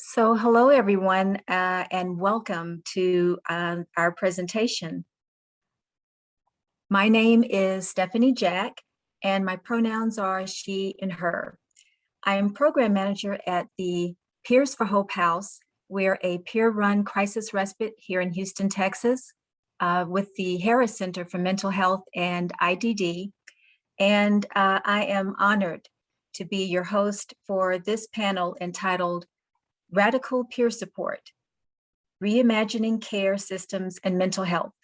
Hello everyone, and welcome to our presentation. My name is Stephanie Jack, and my pronouns are she and her. I am program manager at the Peers for Hope House. We're a peer-run crisis respite here in Houston, Texas, with the Harris Center for Mental Health and IDD. And I am honored to be your host for this panel entitled Radical Peer Support, Reimagining Care Systems and Mental Health.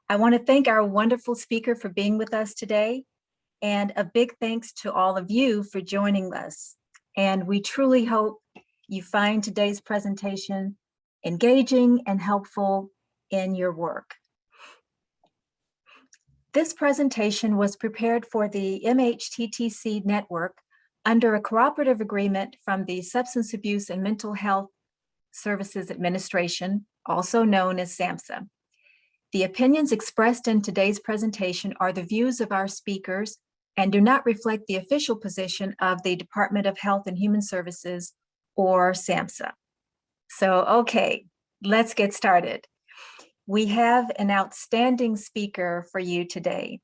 I want to thank our wonderful speaker for being with us today, and a big thanks to all of you for joining us. And we truly hope you find today's presentation engaging and helpful in your work. This presentation was prepared for the MHTTC network under a cooperative agreement from the Substance Abuse and Mental Health Services Administration, also known as SAMHSA. The opinions expressed in today's presentation are the views of our speakers and do not reflect the official position of the Department of Health and Human Services or SAMHSA. Okay, let's get started. We have an outstanding speaker for you today.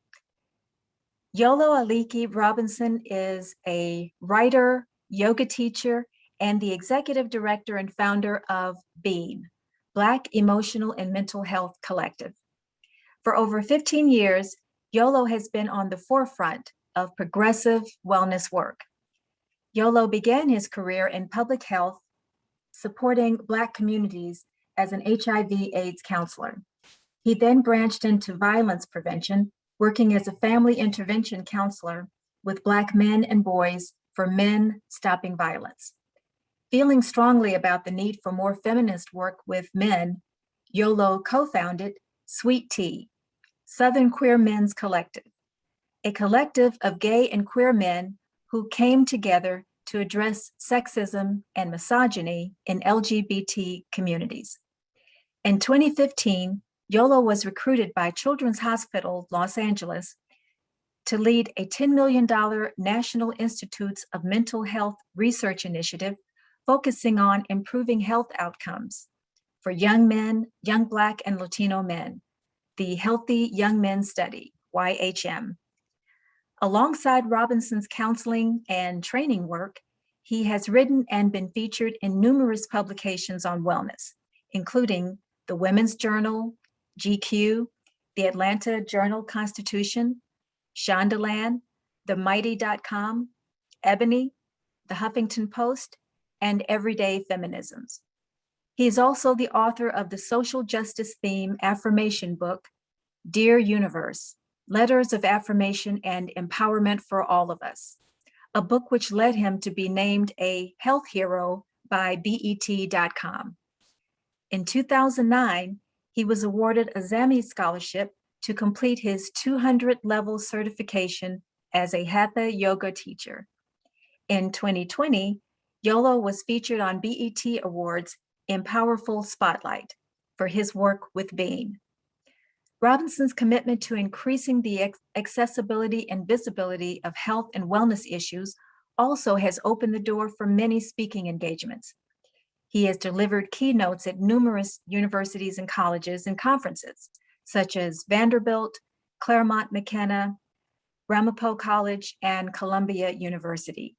Yolo Akili Robinson is a writer, yoga teacher, and the executive director and founder of BEAM, Black Emotional and Mental Health Collective. For over 15 years, Yolo has been on the forefront of progressive wellness work. Yolo began his career in public health, supporting Black communities as an HIV/AIDS counselor. He then branched into violence prevention, working as a family intervention counselor with Black men and boys for Men Stopping Violence. Feeling strongly about the need for more feminist work with men, Yolo co-founded Sweet Tea, Southern Queer Men's Collective, a collective of gay and queer men who came together to address sexism and misogyny in LGBT communities. In 2015, Yolo was recruited by Children's Hospital Los Angeles to lead a $10 million National Institutes of Mental Health research initiative focusing on improving health outcomes for young men, young Black and Latino men, the Healthy Young Men Study, YHM. Alongside Robinson's counseling and training work, he has written and been featured in numerous publications on wellness, including the Women's Journal, GQ, the Atlanta Journal-Constitution, Shondaland, TheMighty.com, Ebony, the Huffington Post, and Everyday Feminisms. He is also the author of the social justice theme affirmation book, Dear Universe, Letters of Affirmation and Empowerment for All of Us, a book which led him to be named a health hero by BET.com. In 2009, he was awarded a Zami scholarship to complete his 200-level certification as a Hatha yoga teacher. In 2020, Yolo was featured on BET Awards in Powerful Spotlight for his work with BEAM. Robinson's commitment to increasing the accessibility and visibility of health and wellness issues also has opened the door for many speaking engagements. He has delivered keynotes at numerous universities and colleges and conferences, such as Vanderbilt, Claremont McKenna, Ramapo College, and Columbia University.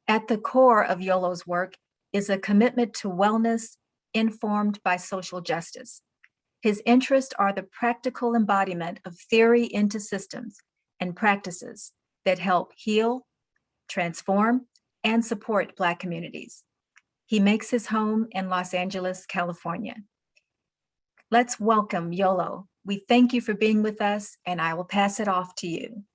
At the core of Yolo's work is a commitment to wellness informed by social justice. His interests are the practical embodiment of theory into systems and practices that help heal, transform, and support Black communities. He makes his home in Los Angeles, California. Let's welcome Yolo. We thank you for being with us, and I will pass it off to you.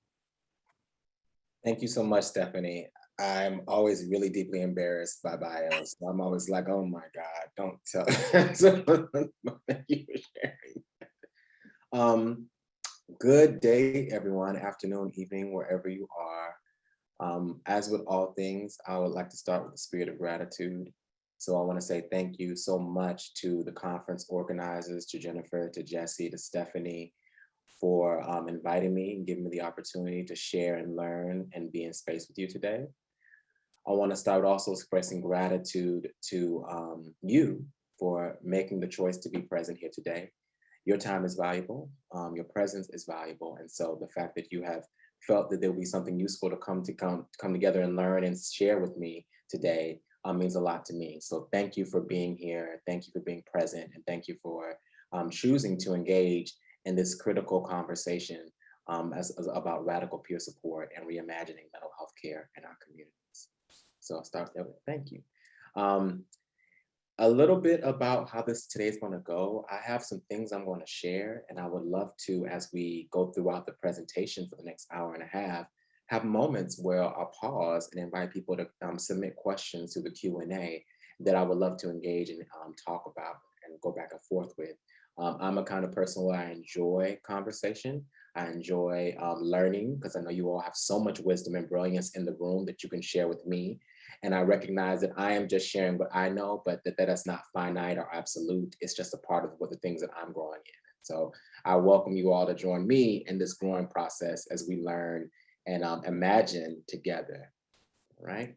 Thank you so much, Stephanie. I'm always really deeply embarrassed by bios. So I'm always like, oh my God, don't tell. Thank you for sharing. Good day, everyone, afternoon, evening, wherever you are. As with all things, I would like to start with the spirit of gratitude. So I want to say thank you so much to the conference organizers, to Jennifer, to Jesse, to Stephanie, for inviting me and giving me the opportunity to share and learn and be in space with you today. I want to start also expressing gratitude to you for making the choice to be present here today. Your time is valuable, your presence is valuable. And so the fact that you have felt that there will be something useful to come together and learn and share with me today means a lot to me. So thank you for being here. Thank you for being present. And thank you for choosing to engage in this critical conversation about radical peer support and reimagining mental health care in our communities. So I'll start there with thank you. A little bit about how this today is going to go. I have some things I'm going to share, and I would love to, as we go throughout the presentation for the next hour and a half, have moments where I'll pause and invite people to submit questions through the Q&A that I would love to engage and talk about and go back and forth with. I'm a kind of person where I enjoy conversation. I enjoy learning because I know you all have so much wisdom and brilliance in the room that you can share with me. And I recognize that I am just sharing what I know, but that is not finite or absolute. It's just a part of what the things that I'm growing in. So I welcome you all to join me in this growing process as we learn and imagine together, right?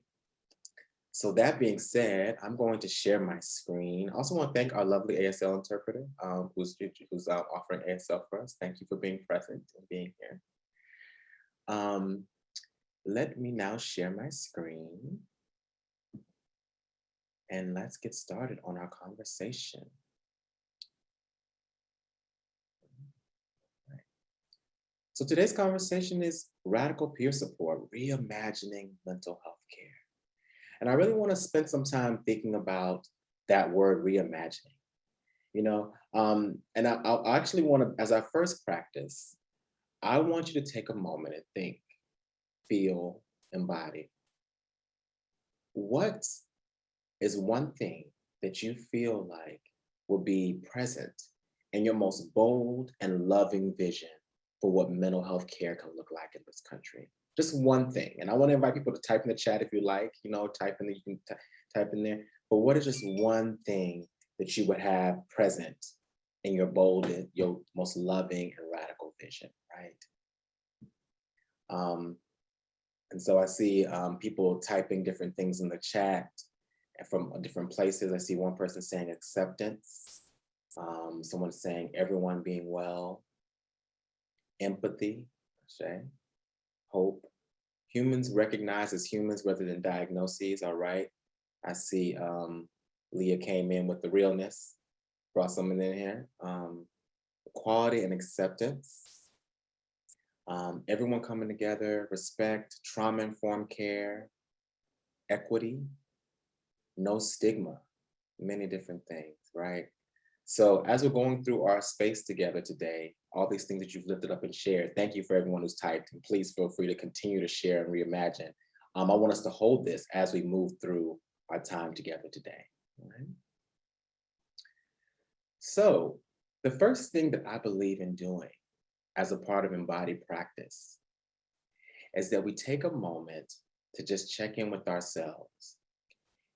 So that being said, I'm going to share my screen. I also want to thank our lovely ASL interpreter who's offering ASL for us. Thank you for being present and being here. Let me now share my screen. And let's get started on our conversation. Right. So today's conversation is radical peer support, reimagining mental health care. And I really want to spend some time thinking about that word reimagining, you know, and I actually want to, as our first practice, I want you to take a moment and think, feel, embody. What is one thing that you feel like will be present in your most bold and loving vision for what mental health care can look like in this country? Just one thing. And I want to invite people to type in the chat if you like, you know, you can type in there. But what is just one thing that you would have present in your bold, your most loving and radical vision, right? And so I see people typing different things in the chat from different places. I see one person saying acceptance, someone saying everyone being well, empathy, hope, humans recognized as humans rather than diagnoses, all right. I see Leah came in with the realness, brought something in here. Equality and acceptance, everyone coming together, respect, trauma-informed care, equity, no stigma, many different things, right? So as we're going through our space together today, all these things that you've lifted up and shared, thank you for everyone who's typed, and please feel free to continue to share and reimagine. I want us to hold this as we move through our time together today. All right? So the first thing that I believe in doing as a part of embodied practice is that we take a moment to just check in with ourselves.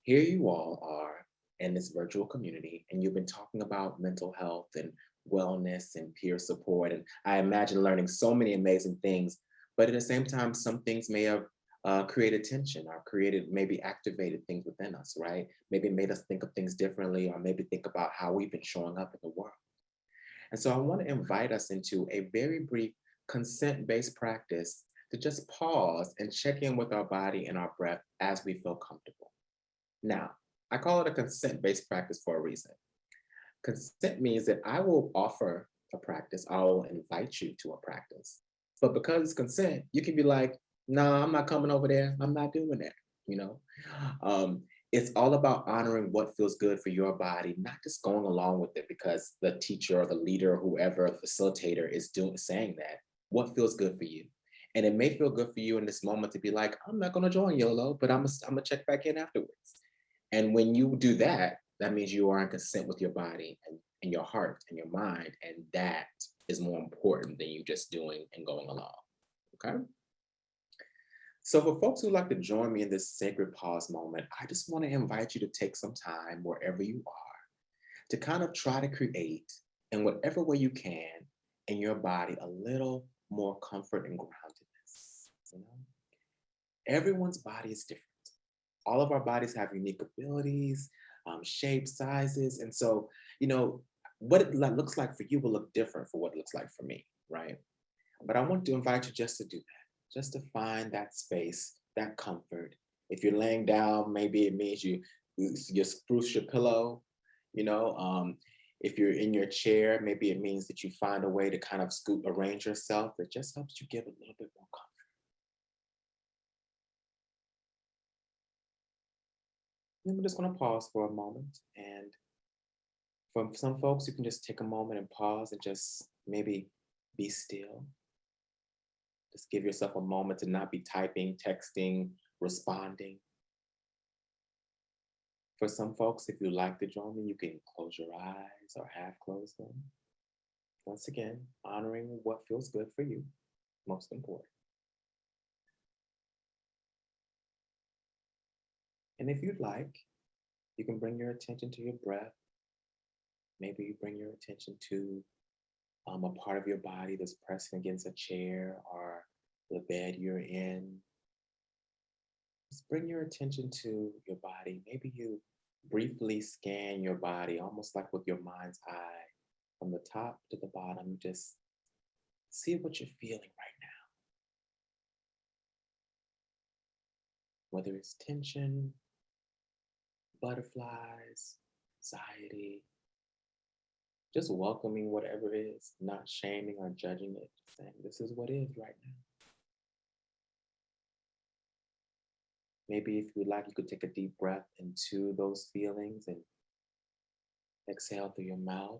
Here you all are in this virtual community, and you've been talking about mental health and wellness and peer support. And I imagine learning so many amazing things, but at the same time, some things may have created tension or maybe activated things within us, right? Maybe made us think of things differently, or maybe think about how we've been showing up in the world. And so I want to invite us into a very brief consent-based practice to just pause and check in with our body and our breath as we feel comfortable. Now, I call it a consent-based practice for a reason. Consent means that I will offer a practice, I will invite you to a practice. But because it's consent, you can be like, no, I'm not coming over there. I'm not doing that, you know? It's all about honoring what feels good for your body, not just going along with it because the teacher or the leader or whoever, the facilitator is saying that. What feels good for you? And it may feel good for you in this moment to be like, I'm not going to join YOLO, but I'm gonna check back in afterwards. And when you do that, that means you are in consent with your body and your heart and your mind. And that is more important than you just doing and going along, okay? So for folks who like to join me in this sacred pause moment, I just want to invite you to take some time wherever you are to kind of try to create in whatever way you can in your body a little more comfort and groundedness. You know? Everyone's body is different. all of our bodies have unique abilities, shapes, sizes. And so, what it looks like for you will look different for what it looks like for me, right? But I want to invite you just to do that, just to find that space, that comfort. If you're laying down, maybe it means you spruce your pillow, you know. If you're in your chair, maybe it means that you find a way to kind of arrange yourself that just helps you give a little bit more comfort. And we're just going to pause for a moment. And for some folks, you can just take a moment and pause and just maybe be still. Just give yourself a moment to not be typing, texting, responding. For some folks, if you like to join me, you can close your eyes or half close them. Once again, honoring what feels good for you, most important. And if you'd like, you can bring your attention to your breath. Maybe you bring your attention to a part of your body that's pressing against a chair or the bed you're in. Just bring your attention to your body. Maybe you briefly scan your body, almost like with your mind's eye, from the top to the bottom. Just see what you're feeling right now. Whether it's tension, butterflies, anxiety, just welcoming whatever it is, not shaming or judging it, just saying this is what is right now. Maybe if you'd like, you could take a deep breath into those feelings and exhale through your mouth.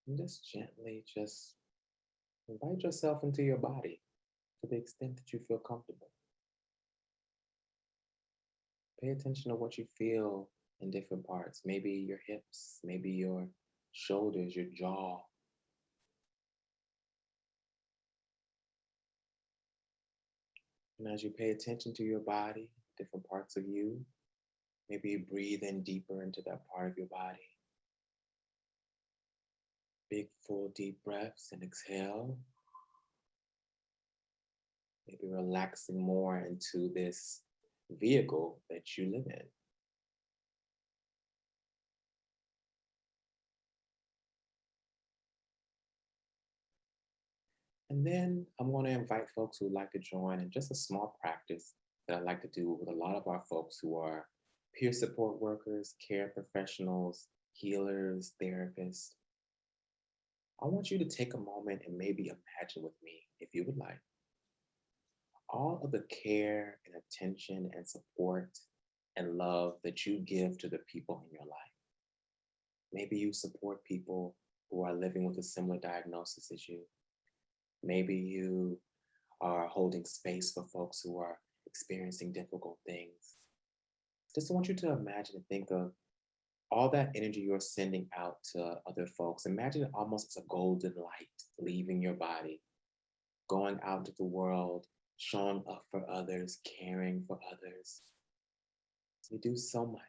And just gently just invite yourself into your body to the extent that you feel comfortable. Pay attention to what you feel in different parts. Maybe your hips, maybe your shoulders, your jaw. And as you pay attention to your body, different parts of you, maybe you breathe in deeper into that part of your body. Big, full, deep breaths and exhale. Maybe relaxing more into this vehicle that you live in. And then I'm going to invite folks who would like to join in just a small practice that I like to do with a lot of our folks who are peer support workers, care professionals, healers, therapists. I want you to take a moment and maybe imagine with me, if you would like, all of the care and attention and support and love that you give to the people in your life. Maybe you support people who are living with a similar diagnosis as you. Maybe you are holding space for folks who are experiencing difficult things. Just want you to imagine and think of all that energy you're sending out to other folks. Imagine it almost as a golden light leaving your body, going out into the world, showing up for others, caring for others. You do so much.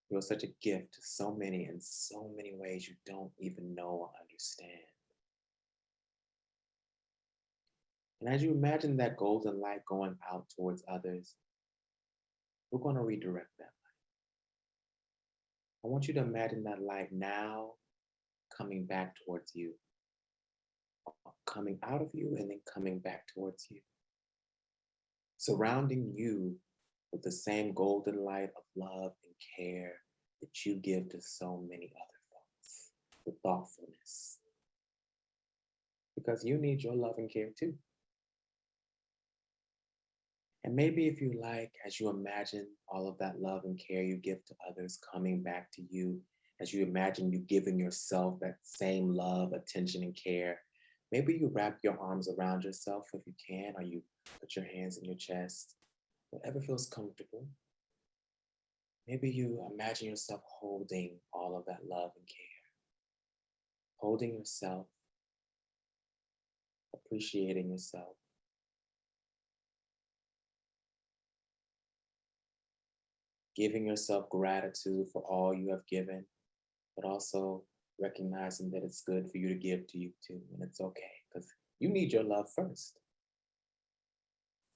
You're such a gift to so many in so many ways you don't even know or understand. And as you imagine that golden light going out towards others, we're going to redirect that light. I want you to imagine that light now coming back towards you, coming out of you and then coming back towards you, surrounding you with the same golden light of love and care that you give to so many other folks, the thoughtfulness. Because you need your love and care too. And maybe if you like, as you imagine all of that love and care you give to others coming back to you, as you imagine you giving yourself that same love, attention, and care, maybe you wrap your arms around yourself if you can, or you put your hands in your chest, whatever feels comfortable. Maybe you imagine yourself holding all of that love and care, holding yourself, appreciating yourself. giving yourself gratitude for all you have given, but also recognizing that it's good for you to give to you too, and it's okay because you need your love first.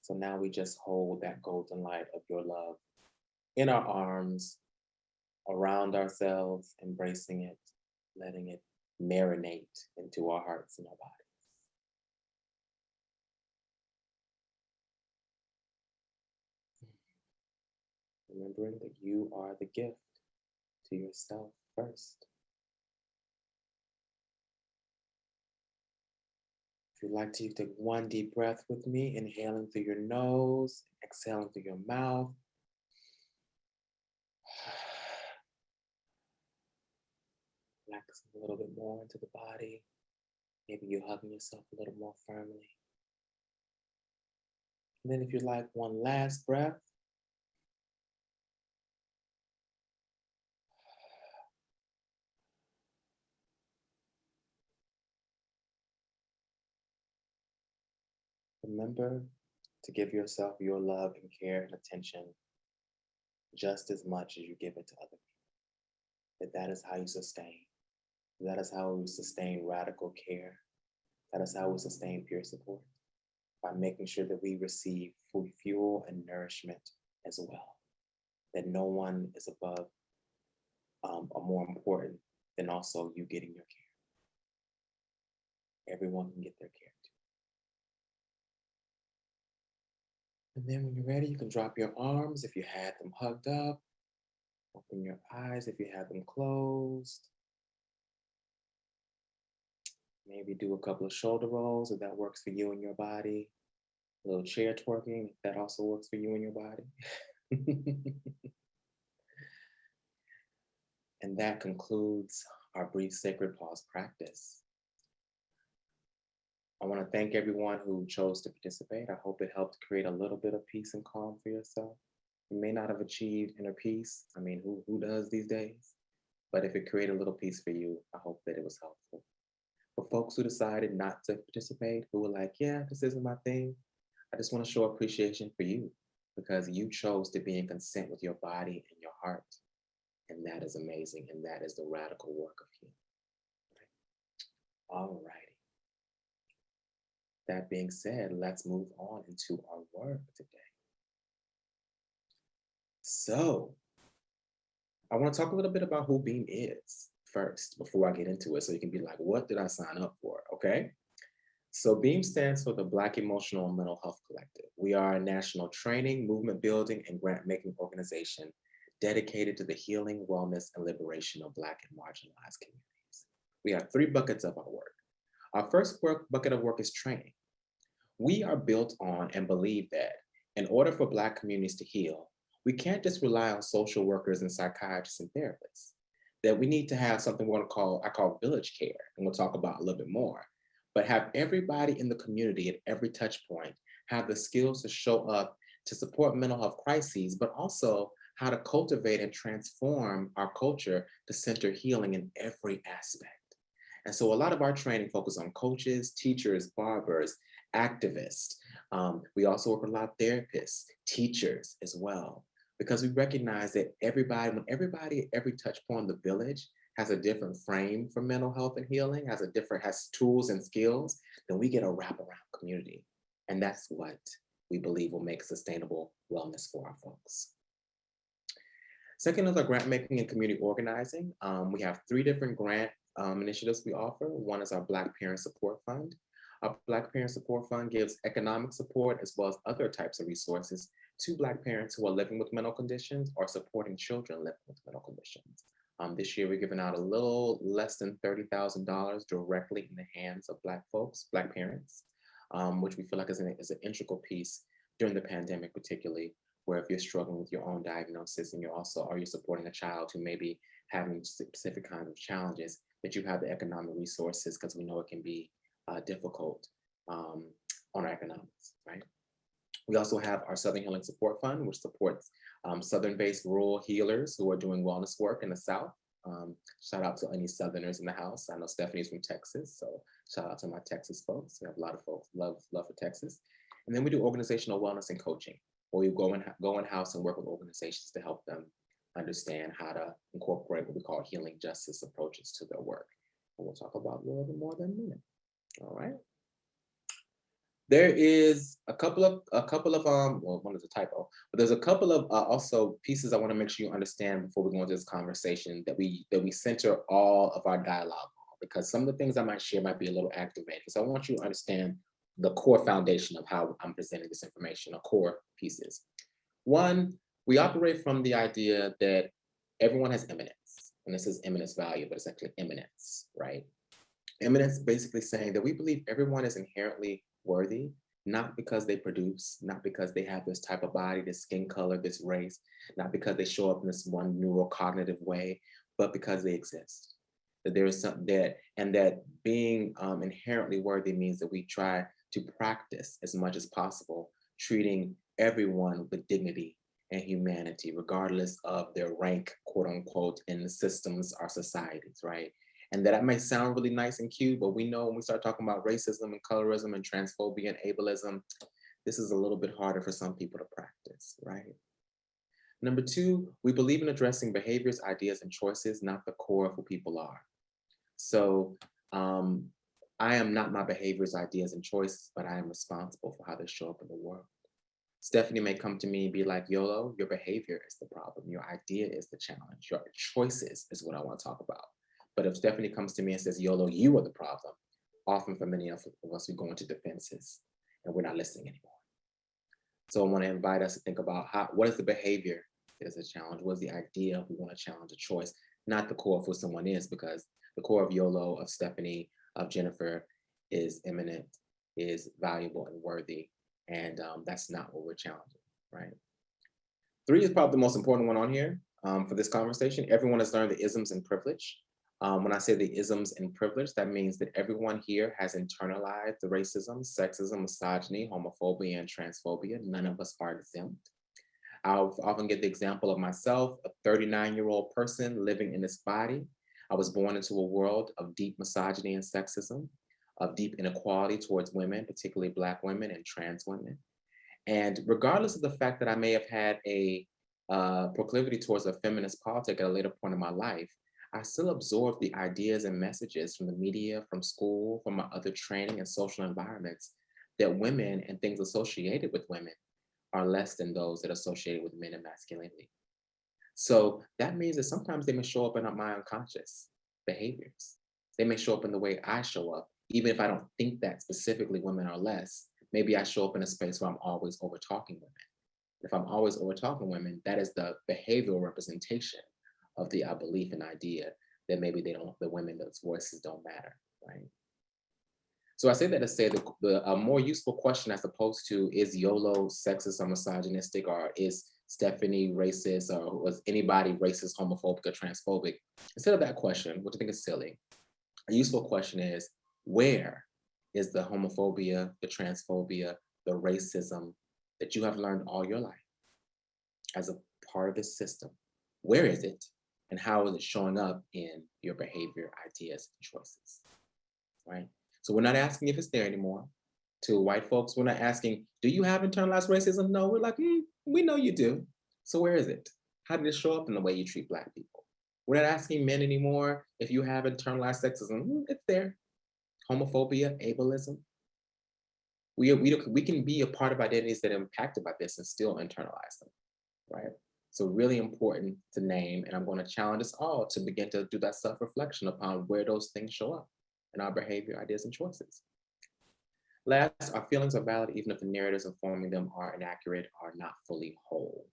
So now we just hold that golden light of your love in our arms, around ourselves, embracing it, letting it marinate into our hearts and our bodies. Remembering that you are the gift to yourself first. If you'd like to, you take one deep breath with me, inhaling through your nose, exhaling through your mouth. Relaxing a little bit more into the body. Maybe you're hugging yourself a little more firmly. And then if you'd like one last breath, remember to give yourself your love and care and attention just as much as you give it to other people. That is how you sustain. That is how we sustain radical care. That is how we sustain peer support, by making sure that we receive fuel and nourishment as well. That no one is above or more important than also you getting your care. Everyone can get their care too. And then when you're ready, you can drop your arms if you had them hugged up. Open your eyes if you have them closed. Maybe do a couple of shoulder rolls if that works for you and your body. A little chair twerking if that also works for you and your body. And that concludes our brief sacred pause practice. I want to thank everyone who chose to participate. I hope it helped create a little bit of peace and calm for yourself. You may not have achieved inner peace. I mean, who does these days? But if it created a little peace for you, I hope that it was helpful. For folks who decided not to participate, who were like, yeah, this isn't my thing, I just want to show appreciation for you because you chose to be in consent with your body and your heart. And that is amazing. And that is the radical work of healing. All righty. That being said, let's move on into our work today. So I want to talk a little bit about who BEAM is first before I get into it. So you can be like, what did I sign up for? Okay. So BEAM stands for the Black Emotional and Mental Health Collective. We are a national training, movement building, and grant making organization dedicated to the healing, wellness, and liberation of Black and marginalized communities. We have 3 buckets of our work. Our first bucket of work is training. We are built on and believe that in order for Black communities to heal, we can't just rely on social workers and psychiatrists and therapists. That we need to have something I call village care, and we'll talk about a little bit more. But have everybody in the community at every touch point have the skills to show up to support mental health crises, but also how to cultivate and transform our culture to center healing in every aspect. And so a lot of our training focuses on coaches, teachers, barbers, activists. We also work with a lot of therapists, teachers as well, because we recognize that when everybody at every touch point in the village has a different frame for mental health and healing, has tools and skills, then we get a wraparound community. And that's what we believe will make sustainable wellness for our folks. Second is our grant making and community organizing. We have 3 different grant initiatives we offer. One is our Black Parent Support Fund. Our Black Parent Support Fund gives economic support as well as other types of resources to Black parents who are living with mental conditions or supporting children living with mental conditions. This year, we're giving out a little less than $30,000 directly in the hands of Black folks, Black parents, which we feel like is an integral piece during the pandemic, particularly where if you're struggling with your own diagnosis and you're supporting a child who may be having specific kinds of challenges, that you have the economic resources, because we know it can be difficult on our economics, right? We also have our Southern Healing Support Fund, which supports Southern-based rural healers who are doing wellness work in the South. Shout out to any Southerners in the house. I know Stephanie's from Texas, so shout out to my Texas folks. We have a lot of folks love for Texas. And then we do organizational wellness and coaching, or we go in house and work with organizations to help them understand how to incorporate what we call healing justice approaches to their work. And we'll talk about a little bit more than a minute. All right. There is a couple of well, one is a typo, but there's a couple of also pieces I want to make sure you understand before we go into this conversation that we center all of our dialogue on, because some of the things I might share might be a little activating. So I want you to understand the core foundation of how I'm presenting this information, or core pieces. One, we operate from the idea that everyone has eminence, and this is eminence value, but it's actually eminence, right? Eminence basically saying that we believe everyone is inherently worthy, not because they produce, not because they have this type of body, this skin color, this race, not because they show up in this one neurocognitive way, but because they exist. That there is something that, and that being inherently worthy means that we try to practice as much as possible, treating everyone with dignity and humanity, regardless of their rank, quote unquote, in the systems, our societies, right? And that might sound really nice and cute, but we know when we start talking about racism and colorism and transphobia and ableism, this is a little bit harder for some people to practice, right? Number two, we believe in addressing behaviors, ideas, and choices, not the core of who people are. So I am not my behaviors, ideas, and choices, but I am responsible for how they show up in the world. Stephanie may come to me and be like, Yolo, your behavior is the problem. Your idea is the challenge. Your choices is what I want to talk about. But if Stephanie comes to me and says, Yolo, you are the problem, often for many of us, we go into defenses and we're not listening anymore. So I want to invite us to think about what is the behavior that is a challenge? What is the idea we want to challenge a choice, not the core of who someone is, because the core of Yolo, of Stephanie, of Jennifer is eminent, is valuable and worthy. And that's not what we're challenging, right? Three is probably the most important one on here for this conversation. Everyone has learned the isms and privilege. When I say the isms and privilege, that means that everyone here has internalized the racism, sexism, misogyny, homophobia, and transphobia. None of us are exempt. I'll often get the example of myself, a 39-year-old person living in this body. I was born into a world of deep misogyny and sexism, of deep inequality towards women, particularly Black women and trans women. And regardless of the fact that I may have had a proclivity towards a feminist politic at a later point in my life, I still absorb the ideas and messages from the media, from school, from my other training and social environments, that women and things associated with women are less than those that are associated with men and masculinity. So that means that sometimes they may show up in my unconscious behaviors. They may show up in the way I show up, even if I don't think that specifically women are less. Maybe I show up in a space where I'm always over talking women. If I'm always over talking women, that is the behavioral representation of the belief and idea that maybe the women, those voices don't matter, right? So I say that to say a more useful question, as opposed to is Yolo sexist or misogynistic, or is Stephanie racist, or was anybody racist, homophobic, or transphobic? Instead of that question, which I think is silly, a useful question is, where is the homophobia, the transphobia, the racism that you have learned all your life as a part of the system? Where is it? And how is it showing up in your behavior, ideas, and choices, right? So we're not asking if it's there anymore. To white folks, we're not asking, do you have internalized racism? No, we're like, we know you do. So where is it? How did it show up in the way you treat Black people? We're not asking men anymore if you have internalized sexism. It's there. Homophobia, ableism. We can be a part of identities that are impacted by this and still internalize them, right? So really important to name, and I'm going to challenge us all to begin to do that self-reflection upon where those things show up in our behavior, ideas, and choices. Last, our feelings are valid even if the narratives informing them are inaccurate, are not fully whole.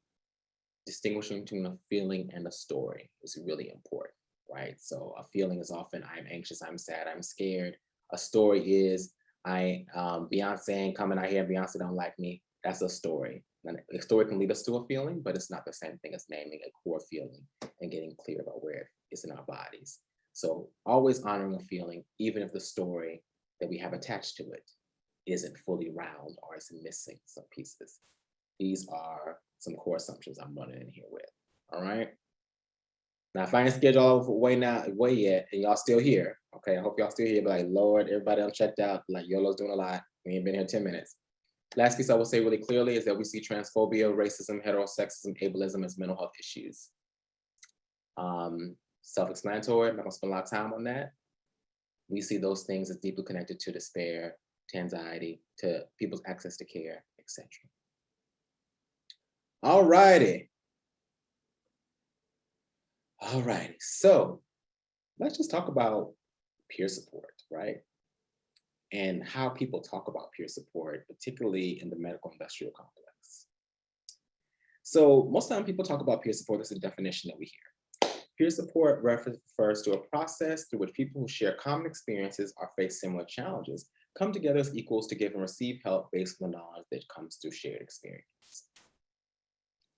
Distinguishing between a feeling and a story is really important, right? So a feeling is often, I'm anxious, I'm sad, I'm scared. A story is, Beyonce coming out here, Beyonce don't like me. That's a story. And a story can lead us to a feeling, but it's not the same thing as naming a core feeling and getting clear about where it's in our bodies. So always honoring a feeling, even if the story that we have attached to it isn't fully round or is missing some pieces. These are some core assumptions I'm running in here with, all right? Now, if I ain't scheduled all way yet, and y'all still here, okay, I hope y'all still here, but like, Lord, everybody done checked out, like Yolo's doing a lot, we ain't been here 10 minutes. Last piece I will say really clearly is that we see transphobia, racism, heterosexism, ableism as mental health issues. Self-explanatory, I'm not gonna spend a lot of time on that. We see those things as deeply connected to despair, to anxiety, to people's access to care, etc. All righty. All righty. So let's just talk about peer support, right? And how people talk about peer support, particularly in the medical industrial complex. So most of the time people talk about peer support, that's a definition that we hear. Peer support refers to a process through which people who share common experiences or face similar challenges come together as equals to give and receive help based on the knowledge that comes through shared experience.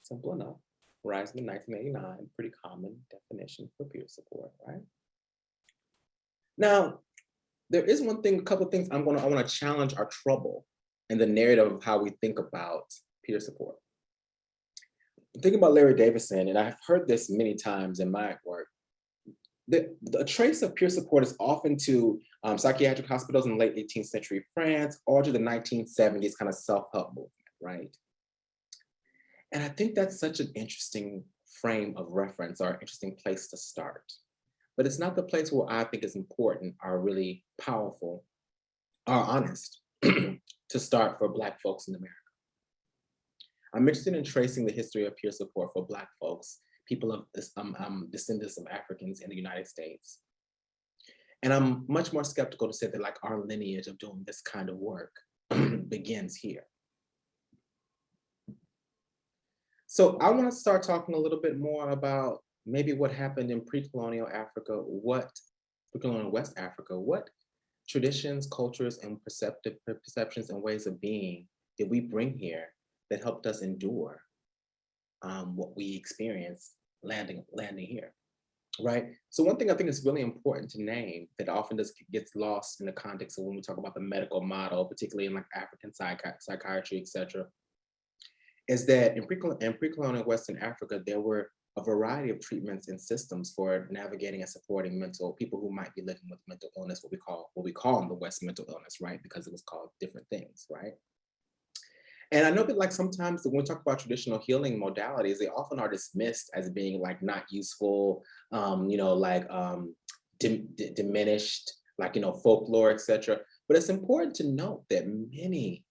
Simple enough. Reisman, 1989, pretty common definition for peer support, right? Now, there is one thing, a couple of things I want to challenge our trouble in the narrative of how we think about peer support. I'm thinking about Larry Davidson, and I've heard this many times in my work. The trace of peer support is often to psychiatric hospitals in the late 18th century France or to the 1970s kind of self-help movement, right? And I think that's such an interesting frame of reference or interesting place to start. But it's not the place where I think is important or really powerful or honest to start for Black folks in America. I'm interested in tracing the history of peer support for Black folks, people of descendants of Africans in the United States. And I'm much more skeptical to say that like our lineage of doing this kind of work begins here. So I want to start talking a little bit more about maybe what happened in pre-colonial Africa, pre-colonial West Africa, what traditions, cultures, and perceptions and ways of being did we bring here that helped us endure what we experienced landing here, right? So one thing I think is really important to name that often just gets lost in the context of when we talk about the medical model, particularly in like African psychiatry, et cetera, is that in pre-colonial Western Africa, there were a variety of treatments and systems for navigating and supporting people who might be living with mental illness, what we call in the West mental illness, right? Because it was called different things, right? And I know that like sometimes when we talk about traditional healing modalities, they often are dismissed as being like not useful, diminished, like, folklore, etc. But it's important to note that many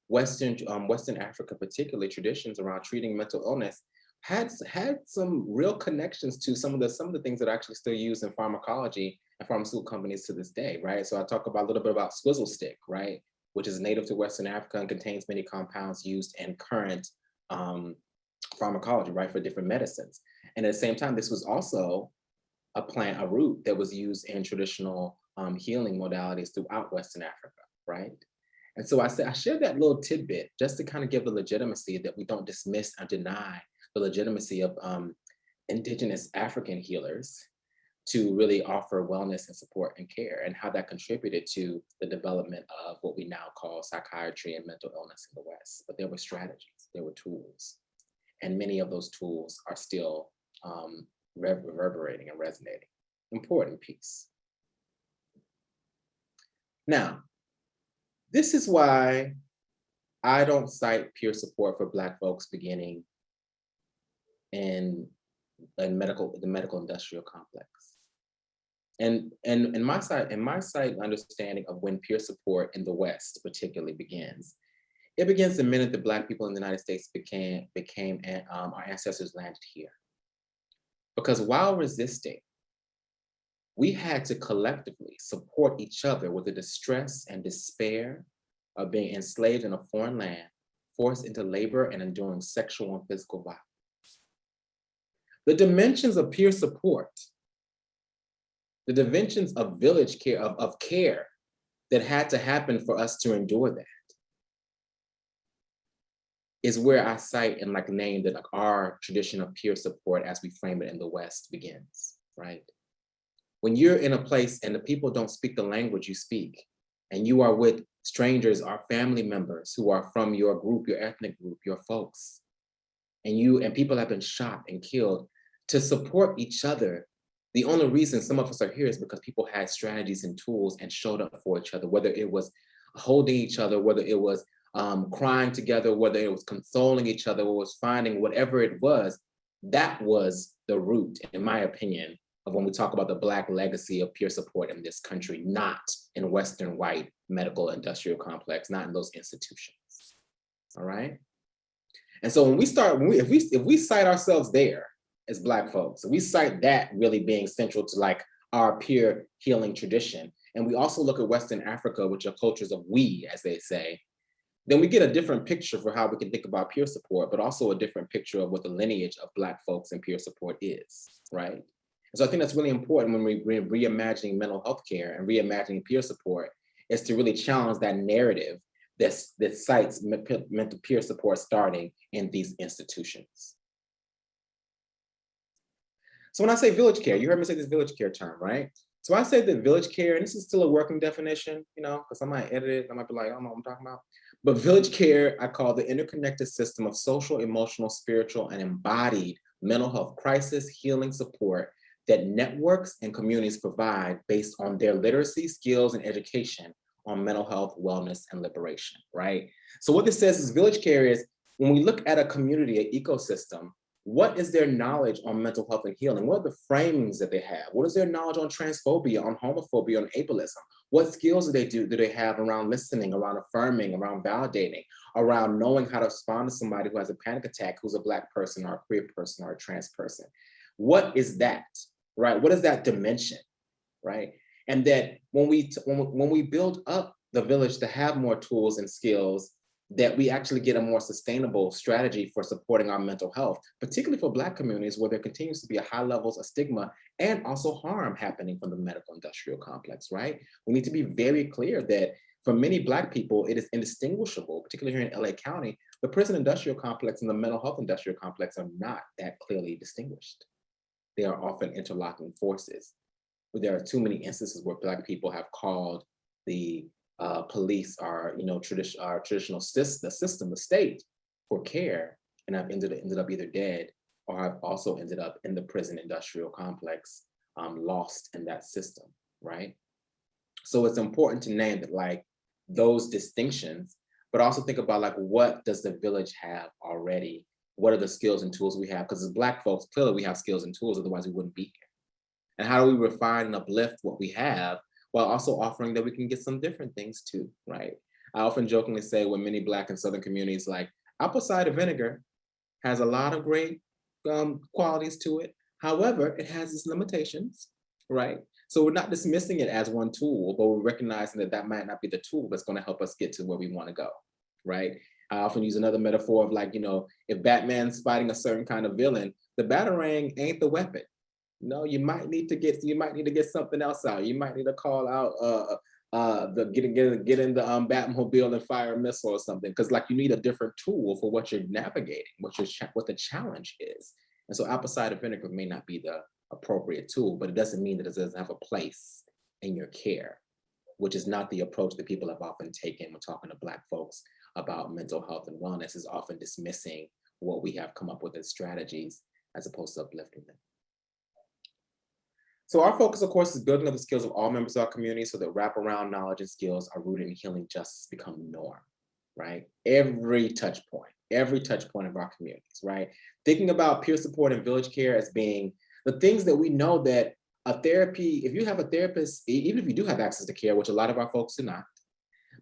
Western Africa, particularly traditions around treating mental illness, had some real connections to some of the things that are actually still used in pharmacology and pharmaceutical companies to this day, right? So I talk about a little bit about swizzle stick, right, which is native to Western Africa and contains many compounds used in current pharmacology, right, for different medicines. And at the same time, this was also a root that was used in traditional healing modalities throughout Western Africa, right? And so I share that little tidbit just to kind of give the legitimacy that we don't dismiss or deny the legitimacy of indigenous African healers to really offer wellness and support and care, and how that contributed to the development of what we now call psychiatry and mental illness in the West. But there were strategies, there were tools, and many of those tools are still reverberating and resonating. Important piece. Now, this is why I don't cite peer support for Black folks beginning in the medical industrial complex. And in my side understanding of when peer support in the West particularly begins, it begins the minute the Black people in the United States our ancestors landed here. Because while resisting, we had to collectively support each other with the distress and despair of being enslaved in a foreign land, forced into labor and enduring sexual and physical violence. The dimensions of peer support, the dimensions of village care, of care that had to happen for us to endure that, is where I cite and like name that like our tradition of peer support as we frame it in the West begins, right? When you're in a place and the people don't speak the language you speak, and you are with strangers or family members who are from your group, your ethnic group, your folks, and people have been shot and killed, to support each other, the only reason some of us are here is because people had strategies and tools and showed up for each other, whether it was holding each other, whether it was crying together, whether it was consoling each other, or was finding whatever it was, that was the root, in my opinion, of when we talk about the Black legacy of peer support in this country, not in Western white medical industrial complex, not in those institutions. All right. And so when we start, if we cite ourselves there as Black folks, we cite that really being central to like our peer healing tradition, and we also look at Western Africa, which are cultures of we, as they say, then we get a different picture for how we can think about peer support, but also a different picture of what the lineage of Black folks and peer support is, right? And so I think that's really important when we're reimagining mental health care and reimagining peer support, is to really challenge that narrative that cites mental peer support starting in these institutions. So when I say village care, you heard me say this village care term, right? So I say that village care, and this is still a working definition, you know, because I might edit it, I might be like, I don't know what I'm talking about. But village care, I call the interconnected system of social, emotional, spiritual, and embodied mental health crisis healing support that networks and communities provide based on their literacy, skills, and education on mental health, wellness, and liberation, right? So what this says is village care is when we look at a community, an ecosystem, what is their knowledge on mental health and healing? What are the framings that they have? What is their knowledge on transphobia, on homophobia, on ableism? What skills do they have around listening, around affirming, around validating, around knowing how to respond to somebody who has a panic attack, who's a Black person or a queer person or a trans person? What is that, right? What is that dimension, right? And that when we build up the village to have more tools and skills, that we actually get a more sustainable strategy for supporting our mental health, particularly for Black communities where there continues to be a high levels of stigma and also harm happening from the medical industrial complex, right? We need to be very clear that for many Black people, it is indistinguishable, particularly here in LA County, the prison industrial complex and the mental health industrial complex are not that clearly distinguished. They are often interlocking forces. But there are too many instances where Black people have called the police our, traditional system, the state, for care, and I've ended up either dead or I've also ended up in the prison industrial complex, lost in that system, right? So it's important to name that, like, those distinctions, but also think about like, what does the village have already? What are the skills and tools we have? Because as Black folks, clearly we have skills and tools, otherwise we wouldn't be here. And how do we refine and uplift what we have while also offering that we can get some different things too, right? I often jokingly say when many Black and Southern communities, like, apple cider vinegar has a lot of great qualities to it. However, it has its limitations, right? So we're not dismissing it as one tool, but we're recognizing that that might not be the tool that's going to help us get to where we want to go, right? I often use another metaphor of like, if Batman's fighting a certain kind of villain, the batarang ain't the weapon. No, you might need to get something else out. You might need to call out get in the Batmobile and fire a missile or something, because like you need a different tool for what you're navigating, what the challenge is. And so apple cider vinegar may not be the appropriate tool, but it doesn't mean that it doesn't have a place in your care, which is not the approach that people have often taken when talking to Black folks about mental health and wellness, is often dismissing what we have come up with as strategies as opposed to uplifting them. So our focus, of course, is building up the skills of all members of our community so that wraparound knowledge and skills are rooted in healing justice become the norm, right? Every touch point of our communities, right? Thinking about peer support and village care as being the things that we know that a therapy, if you have a therapist, even if you do have access to care, which a lot of our folks do not,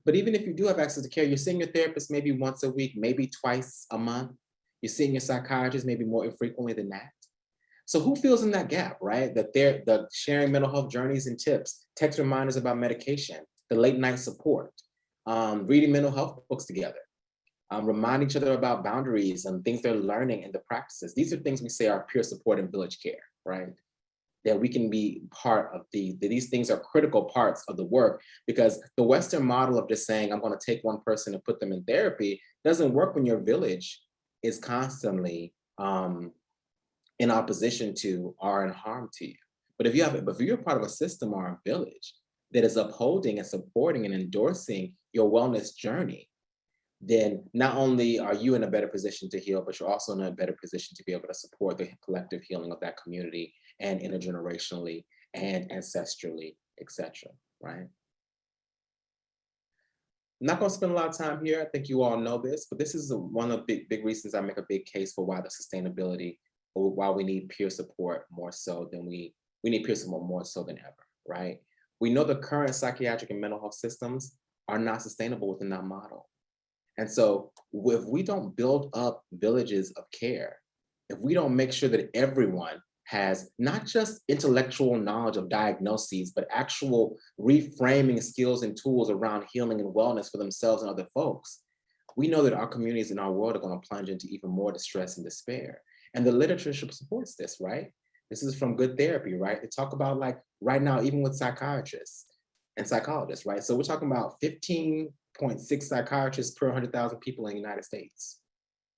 but even if you do have access to care, you're seeing your therapist maybe once a week, maybe twice a month. You're seeing your psychiatrist maybe more infrequently than that. So who fills in that gap, right? That they're sharing mental health journeys and tips, text reminders about medication, the late night support, reading mental health books together, reminding each other about boundaries and things they're learning and the practices. These are things we say are peer support and village care, right? That we can be part of these things are critical parts of the work, because the Western model of just saying, I'm going to take one person and put them in therapy doesn't work when your village is constantly in opposition to or in harm to you. But if you're part of a system or a village that is upholding and supporting and endorsing your wellness journey, then not only are you in a better position to heal, but you're also in a better position to be able to support the collective healing of that community and intergenerationally and ancestrally, etc. Right? I'm not going to spend a lot of time here. I think you all know this, but this is one of the big reasons I make a big case for why the sustainability, or why we need peer support more so than we need peer support more so than ever, right? We know the current psychiatric and mental health systems are not sustainable within that model. And so if we don't build up villages of care, if we don't make sure that everyone has not just intellectual knowledge of diagnoses, but actual reframing skills and tools around healing and wellness for themselves and other folks, we know that our communities and our world are going to plunge into even more distress and despair. And the literature supports this, right? This is from Good Therapy, right? They talk about, like, right now, even with psychiatrists and psychologists, right? So we're talking about 15.6 psychiatrists per 100,000 people in the United States.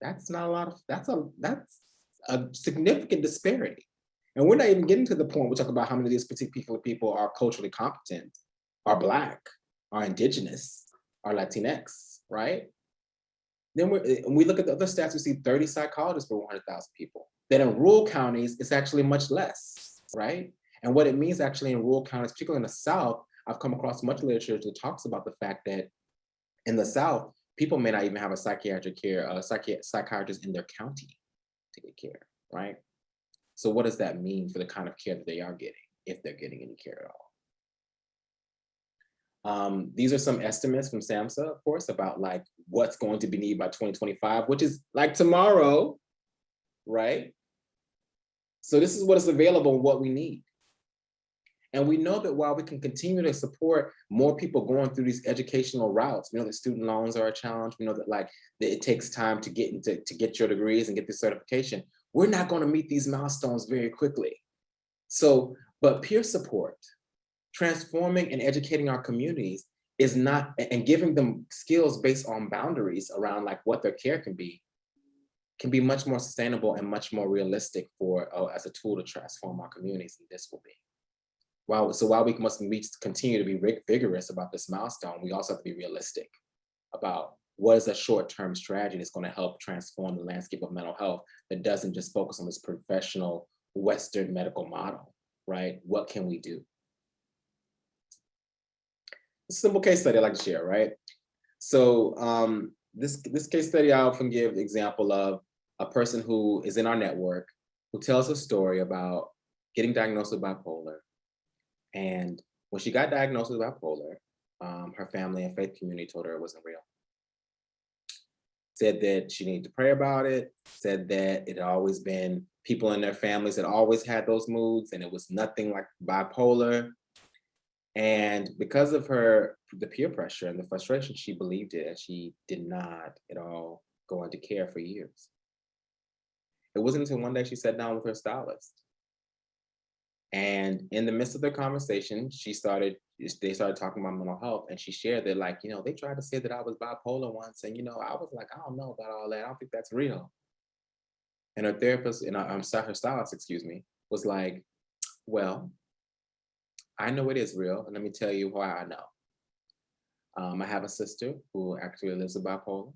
That's not a lot of, that's a significant disparity. And we're not even getting to the point we talk about how many of these particular people are culturally competent, are Black, are Indigenous, are Latinx, right? Then when we look at the other stats, we see 30 psychologists per 100,000 people. Then in rural counties, it's actually much less, right? And what it means actually in rural counties, particularly in the South, I've come across much literature that talks about the fact that in the South, people may not even have a psychiatrist in their county to get care, right? So what does that mean for the kind of care that they are getting, if they're getting any care at all? These are some estimates from SAMHSA, of course, about like what's going to be needed by 2025, which is like tomorrow, right? So this is what is available and what we need. And we know that while we can continue to support more people going through these educational routes, we know that student loans are a challenge. We know that that it takes time to get your degrees and get the certification. We're not going to meet these milestones very quickly. So, but peer support, transforming and educating our communities is not, and giving them skills based on boundaries around like what their care can be much more sustainable and much more realistic as a tool to transform our communities, and this will be. So while we must continue to be vigorous about this milestone, we also have to be realistic about what is a short-term strategy that's going to help transform the landscape of mental health that doesn't just focus on this professional Western medical model, right? What can we do? A simple case study I'd like to share, right? So this case study I often give the example of a person who is in our network who tells a story about getting diagnosed with bipolar. And when she got diagnosed with bipolar, her family and faith community told her it wasn't real. Said that she needed to pray about it, said that it had always been people in their families that always had those moods and it was nothing like bipolar. And because of the peer pressure and the frustration, she believed it and she did not at all go into care for years. It wasn't until one day she sat down with her stylist. And in the midst of their conversation, they started talking about mental health, and she shared that, like, they tried to say that I was bipolar once, and I was like, I don't know about all that. I don't think that's real. And her therapist, her stylist, excuse me, was like, well, I know it is real, and let me tell you why I know. I have a sister who actually lives with bipolar,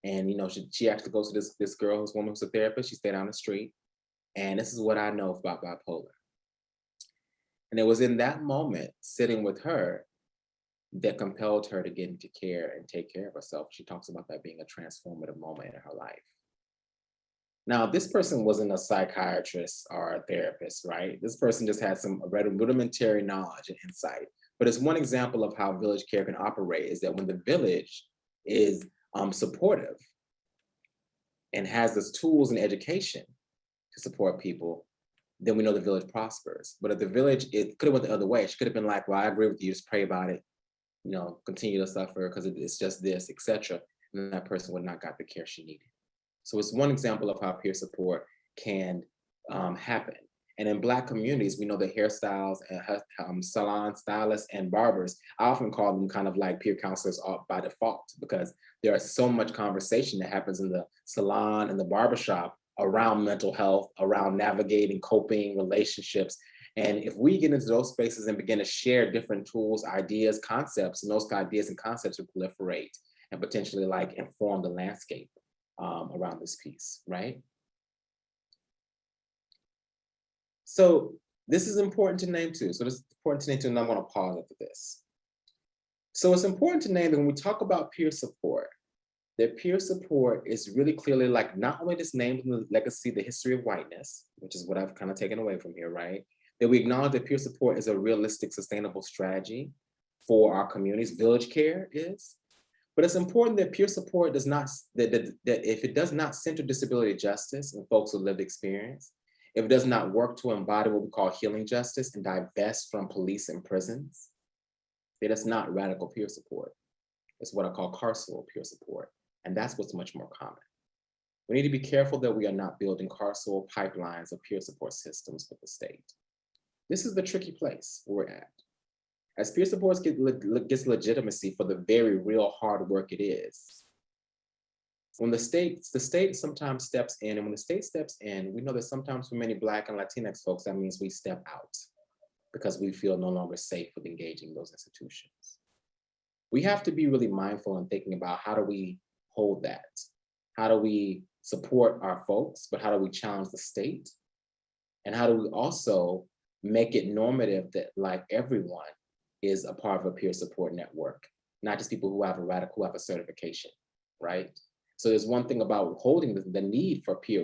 and she actually goes to this girl who's a therapist. She stayed on the street, and this is what I know about bipolar. And it was in that moment, sitting with her, that compelled her to get into care and take care of herself. She talks about that being a transformative moment in her life. Now, this person wasn't a psychiatrist or a therapist, right? This person just had some rudimentary knowledge and insight. But it's one example of how village care can operate, is that when the village is supportive and has those tools and education to support people, then we know the village prospers. But if the village, it could have went the other way. She could have been like, well, I agree with you, just pray about it, continue to suffer because it's just this, etc. And that person would not got the care she needed. So it's one example of how peer support can happen. And in Black communities, we know that hairstyles and salon stylists and barbers, I often call them kind of like peer counselors by default, because there is so much conversation that happens in the salon and the barbershop around mental health, around navigating, coping, relationships. And if we get into those spaces and begin to share different tools, ideas, concepts, and those ideas and concepts will proliferate and potentially inform the landscape around this piece, right? So this is important to name too. So this is important to name too, and I'm going to pause after this. So it's important to name that when we talk about peer support, that peer support is really clearly like not only just naming the legacy, the history of whiteness, which is what I've kind of taken away from here, right? That we acknowledge that peer support is a realistic, sustainable strategy for our communities. Village care is. But it's important that peer support does not, that if it does not center disability justice and folks with lived experience, if it does not work to embody what we call healing justice and divest from police and prisons, then it's not radical peer support. It's what I call carceral peer support. And that's what's much more common. We need to be careful that we are not building carceral pipelines of peer support systems with the state. This is the tricky place we're at. As peer support gets legitimacy for the very real hard work it is, when the state sometimes steps in, and when the state steps in, we know that sometimes for many Black and Latinx folks, that means we step out because we feel no longer safe with engaging those institutions. We have to be really mindful and thinking about how do we hold that? How do we support our folks, but how do we challenge the state? And how do we also make it normative that like everyone is a part of a peer support network, not just people who have a certification, right? So there's one thing about holding the need for peer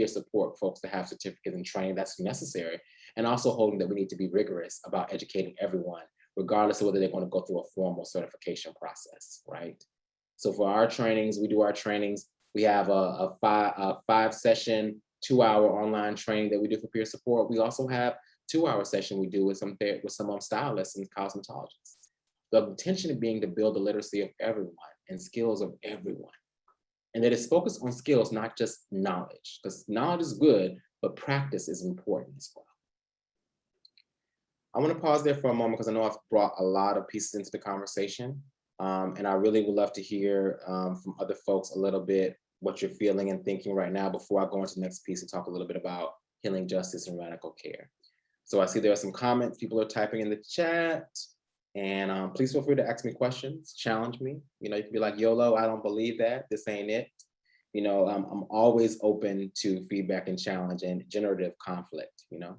support folks to have certificates and training that's necessary, and also holding that we need to be rigorous about educating everyone, regardless of whether they're going to go through a formal certification process, right? So for our trainings, we do our trainings. We have a 5-session, 2-hour online training that we do for peer support. We also have 2-hour session we do with some stylists and cosmetologists. The intention being to build the literacy of everyone and skills of everyone. And that it's focused on skills, not just knowledge, because knowledge is good, but practice is important as well. I want to pause there for a moment because I know I've brought a lot of pieces into the conversation. And I really would love to hear from other folks a little bit what you're feeling and thinking right now before I go into the next piece and talk a little bit about healing justice and radical care. So I see there are some comments, people are typing in the chat, and please feel free to ask me questions, challenge me. You know, you can be like, YOLO, I don't believe that, this ain't it. You know, I'm always open to feedback and challenge and generative conflict, you know.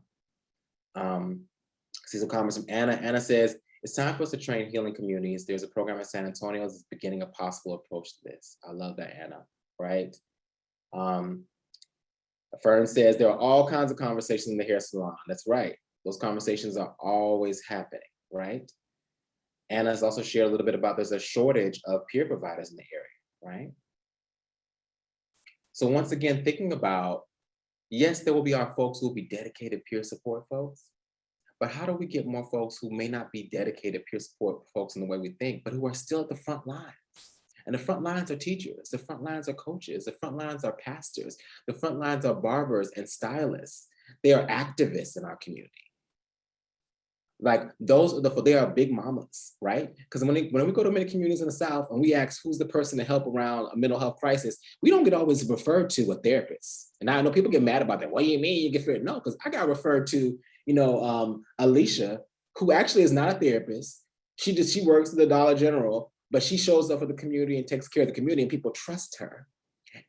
See some comments from Anna. Anna says, it's time for us to train healing communities. There's a program in San Antonio that's beginning a possible approach to this. I love that, Anna, right? Fern says, there are all kinds of conversations in the hair salon. That's right. Those conversations are always happening, right? Anna's also shared a little bit about there's a shortage of peer providers in the area, right? So once again, thinking about, yes, there will be our folks who will be dedicated peer support folks, but how do we get more folks who may not be dedicated peer support folks in the way we think, but who are still at the front lines? And the front lines are teachers, the front lines are coaches, the front lines are pastors, the front lines are barbers and stylists. They are activists in our community. Like they are big mamas, right? Because when we go to many communities in the South and we ask who's the person to help around a mental health crisis, we don't get always referred to a therapist. And I know people get mad about that. What do you mean you get referred? No, because I got referred to, Alicia, who actually is not a therapist. She works at the Dollar General, but she shows up for the community and takes care of the community, and people trust her.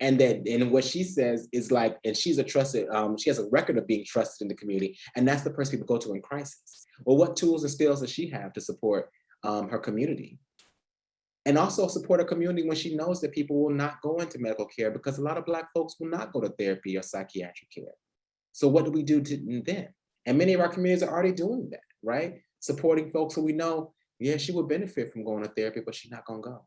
And what she says is like, and she's a trusted, she has a record of being trusted in the community, and that's the person people go to in crisis. Well, what tools and skills does she have to support her community? And also support her community when she knows that people will not go into medical care, because a lot of Black folks will not go to therapy or psychiatric care. So what do we do then? And many of our communities are already doing that, right? Supporting folks who we know, yeah, she would benefit from going to therapy, but she's not gonna go.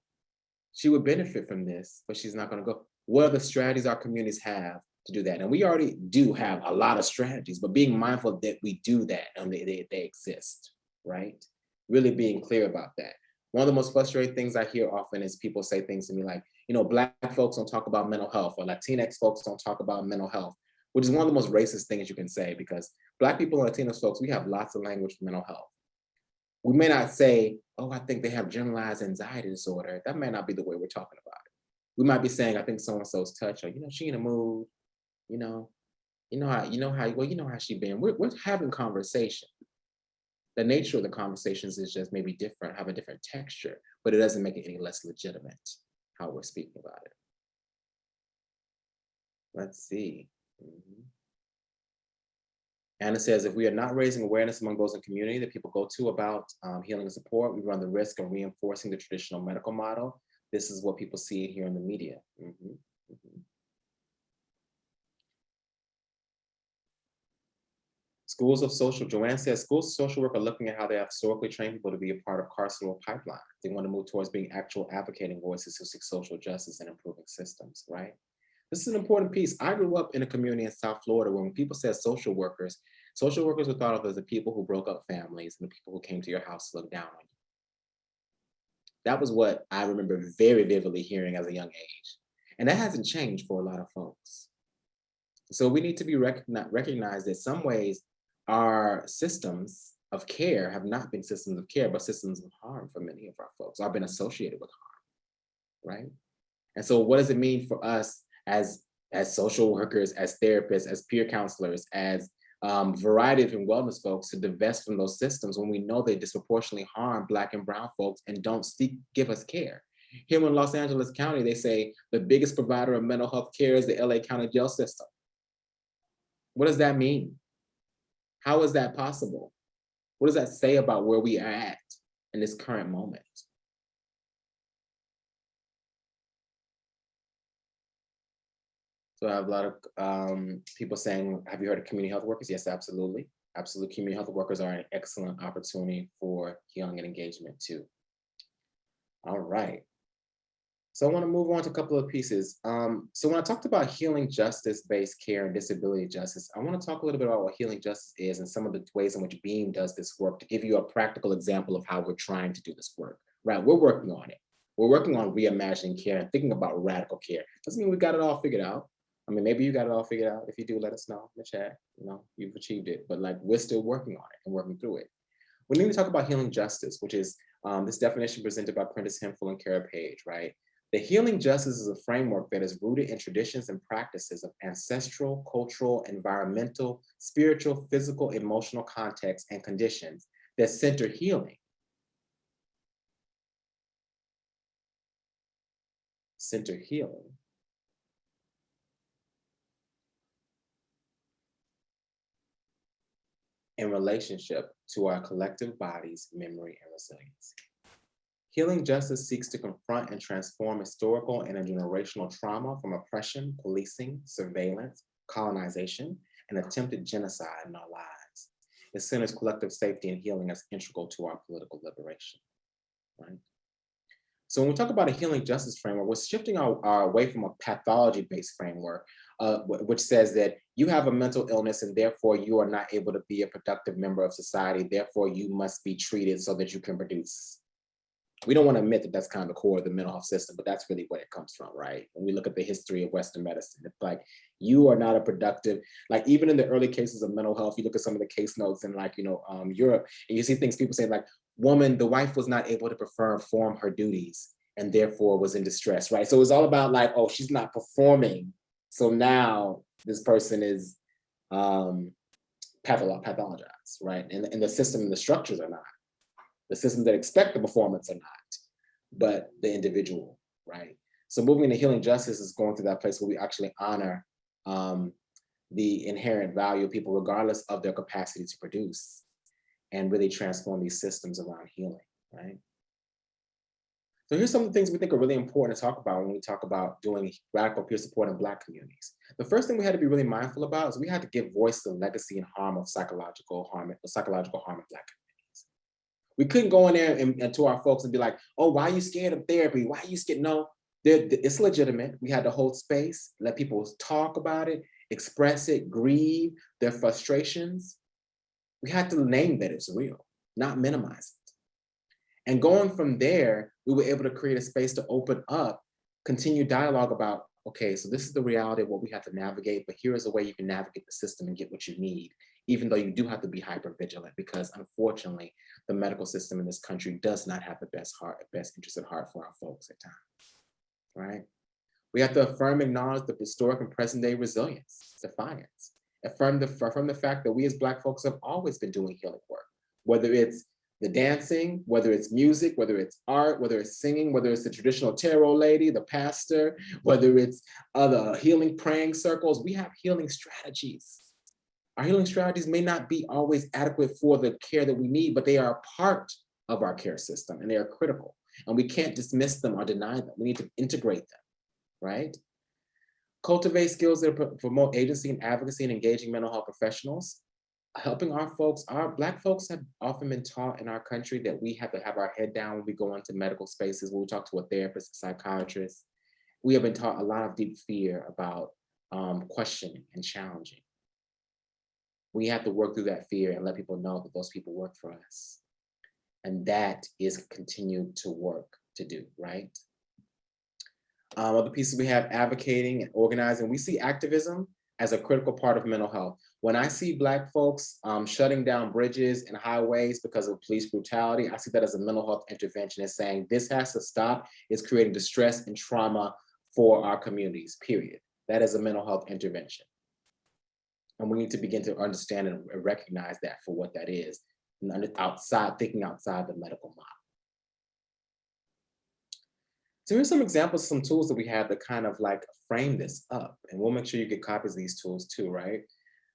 She would benefit from this, but she's not gonna go. What are the strategies our communities have to do that? And we already do have a lot of strategies, but being mindful that we do that and they exist, right? Really being clear about that. One of the most frustrating things I hear often is people say things to me like, Black folks don't talk about mental health, or Latinx folks don't talk about mental health, which is one of the most racist things you can say, because Black people and Latinx folks, we have lots of language for mental health. We may not say, oh, I think they have generalized anxiety disorder. That may not be the way we're talking about it. We might be saying, I think so-and-so's touch, or, she in a mood, how she been. We're having conversation. The nature of the conversations is just maybe different, have a different texture, but it doesn't make it any less legitimate how we're speaking about it. Let's see. And it says, if we are not raising awareness among those in community that people go to about healing and support, we run the risk of reinforcing the traditional medical model. This is what people see here in the media. Schools of social, Joanne says, schools of social work are looking at how they have historically trained people to be a part of carceral pipeline. They want to move towards being actual advocating voices who seek social justice and improving systems, right? This is an important piece. I grew up in a community in South Florida where when people said social workers were thought of as the people who broke up families and the people who came to your house to look down on you. That was what I remember very vividly hearing as a young age. And that hasn't changed for a lot of folks. So we need to be recognized that some ways our systems of care have not been systems of care, but systems of harm for many of our folks, or been associated with harm, right? And so what does it mean for us as social workers, as therapists, as peer counselors, as variety of wellness folks to divest from those systems when we know they disproportionately harm Black and brown folks and don't give us care? Here in Los Angeles County, they say the biggest provider of mental health care is the LA County jail system. What does that mean? How is that possible? What does that say about where we are at in this current moment? So I have a lot of people saying, have you heard of community health workers? Yes, absolutely. Absolutely, community health workers are an excellent opportunity for healing and engagement too. All right. So I want to move on to a couple of pieces. So when I talked about healing justice-based care and disability justice, I want to talk a little bit about what healing justice is and some of the ways in which Beam does this work to give you a practical example of how we're trying to do this work, right? We're working on it. We're working on reimagining care and thinking about radical care. Doesn't mean we got it all figured out. I mean, maybe you got it all figured out. If you do, let us know in the chat. You know, you've achieved it, but like we're still working on it and working through it. We need to talk about healing justice, which is this definition presented by Prentice Hemphill and Kara Page, right? The healing justice is a framework that is rooted in traditions and practices of ancestral, cultural, environmental, spiritual, physical, emotional contexts and conditions that center healing. Center healing. In relationship to our collective bodies, memory, and resilience. Healing justice seeks to confront and transform historical and intergenerational trauma from oppression, policing, surveillance, colonization, and attempted genocide in our lives. It centers collective safety and healing as integral to our political liberation, right? So when we talk about a healing justice framework, we're shifting our away from a pathology-based framework, which says that you have a mental illness and therefore you are not able to be a productive member of society, therefore you must be treated so that you can produce. We don't want to admit that that's kind of the core of the mental health system, but that's really where it comes from, right? When we look at the history of Western medicine, it's like, you are not a productive, like even in the early cases of mental health, you look at some of the case notes in like, Europe, and you see things people say like, the wife was not able to perform her duties and therefore was in distress, right? So it's all about like, oh, she's not performing. So now this person is pathologized, right? And the system and the structures are not. The systems that expect the performance are not, but the individual, right? So moving into healing justice is going to that place where we actually honor the inherent value of people, regardless of their capacity to produce, and really transform these systems around healing, right? So here's some of the things we think are really important to talk about when we talk about doing radical peer support in Black communities. The first thing we had to be really mindful about is we had to give voice to the legacy and harm of psychological harm in Black communities. We couldn't go in there and to our folks and be like, oh, why are you scared of therapy? Why are you scared? No, it's legitimate. We had to hold space, let people talk about it, express it, grieve their frustrations. We had to name that it's real, not minimize it. And going from there, we were able to create a space to open up, continue dialogue about, okay, so this is the reality of what we have to navigate, but here is a way you can navigate the system and get what you need, even though you do have to be hyper vigilant, because unfortunately, the medical system in this country does not have the best interest at heart for our folks at times, right? We have to affirm, acknowledge the historic and present day resilience, defiance, affirm the fact that we as Black folks have always been doing healing work, whether it's the dancing, whether it's music, whether it's art, whether it's singing, whether it's the traditional tarot lady, the pastor, whether it's other healing praying circles, we have healing strategies. Our healing strategies may not be always adequate for the care that we need, but they are a part of our care system and they are critical. And we can't dismiss them or deny them. We need to integrate them, right? Cultivate skills that promote agency and advocacy and engaging mental health professionals. Helping our folks, our Black folks have often been taught in our country that we have to have our head down when we go into medical spaces, when we talk to a therapist, a psychiatrist. We have been taught a lot of deep fear about questioning and challenging. We have to work through that fear and let people know that those people work for us. And that is continued to work to do, right? Other pieces we have advocating and organizing. We see activism as a critical part of mental health. When I see Black folks shutting down bridges and highways because of police brutality, I see that as a mental health intervention. It's saying this has to stop. It's creating distress and trauma for our communities, period. That is a mental health intervention. And we need to begin to understand and recognize that for what that is, and thinking outside the medical model. So here's some examples, some tools that we have that kind of like frame this up. And we'll make sure you get copies of these tools too, right?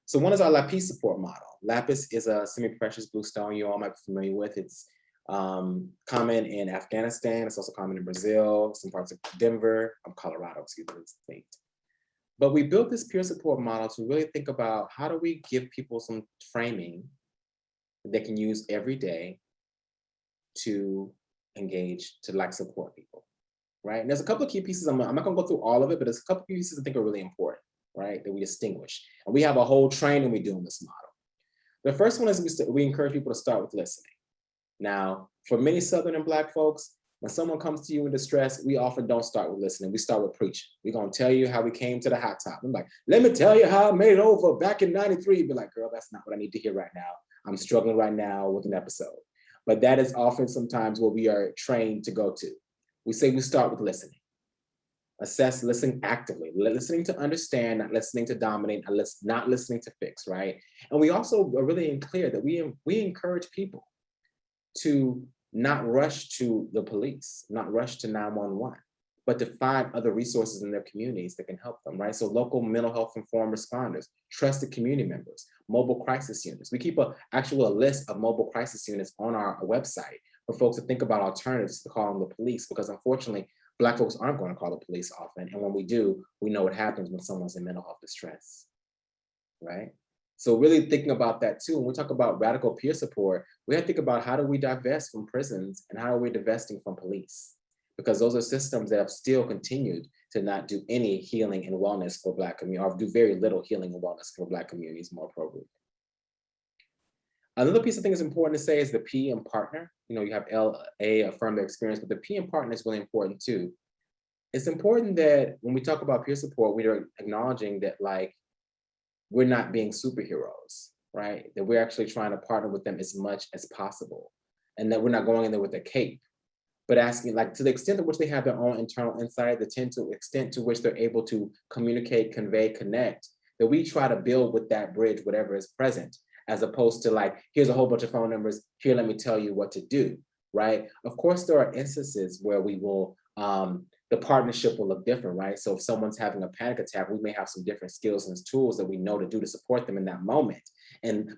So one is our Lapis support model. Lapis is a semi-precious blue stone you all might be familiar with. It's common in Afghanistan. It's also common in Brazil, some parts of Denver, Colorado, excuse me, state. But we built this peer support model to really think about how do we give people some framing that they can use every day to engage, to like support people, right? And there's a couple of key pieces. I'm not gonna go through all of it, but there's a couple of pieces I think are really important, right? That we distinguish. And we have a whole training we do in this model. The first one is we encourage people to start with listening. Now, for many Southern and Black folks, when someone comes to you in distress, we often don't start with listening. We start with preaching. We're gonna tell you how we came to the hot top. I'm like, let me tell you how I made it over back in '93. Be like, girl, that's not what I need to hear right now. I'm struggling right now with an episode. But that is often sometimes what we are trained to go to. We say we start with listening. Assess, listen actively, listening to understand, not listening to dominate, not listening to fix, right? And we also are really clear that we encourage people to not rush to the police, not rush to 911, but to find other resources in their communities that can help them, right? So local mental health informed responders, trusted community members, mobile crisis units. We keep a list of mobile crisis units on our website for folks to think about alternatives to calling the police, because unfortunately, Black folks aren't going to call the police often. And when we do, we know what happens when someone's in mental health distress, right? So really thinking about that too. When we talk about radical peer support, we have to think about how do we divest from prisons and how are we divesting from police? Because those are systems that have still continued to not do any healing and wellness for Black communities, or do very little healing and wellness for Black communities more appropriately. Another piece I think is important to say is the P and partner. You know, you have LA, affirm their experience, but the P and partner is really important too. It's important that when we talk about peer support, we are acknowledging that like, we're not being superheroes, right? That we're actually trying to partner with them as much as possible. And that we're not going in there with a cape, but asking like to the extent to which they have their own internal insight, the extent to which they're able to communicate, convey, connect, that we try to build with that bridge, whatever is present, as opposed to like, here's a whole bunch of phone numbers, here, let me tell you what to do, right? Of course, there are instances where we will, the partnership will look different, right? So if someone's having a panic attack, we may have some different skills and tools that we know to do to support them in that moment.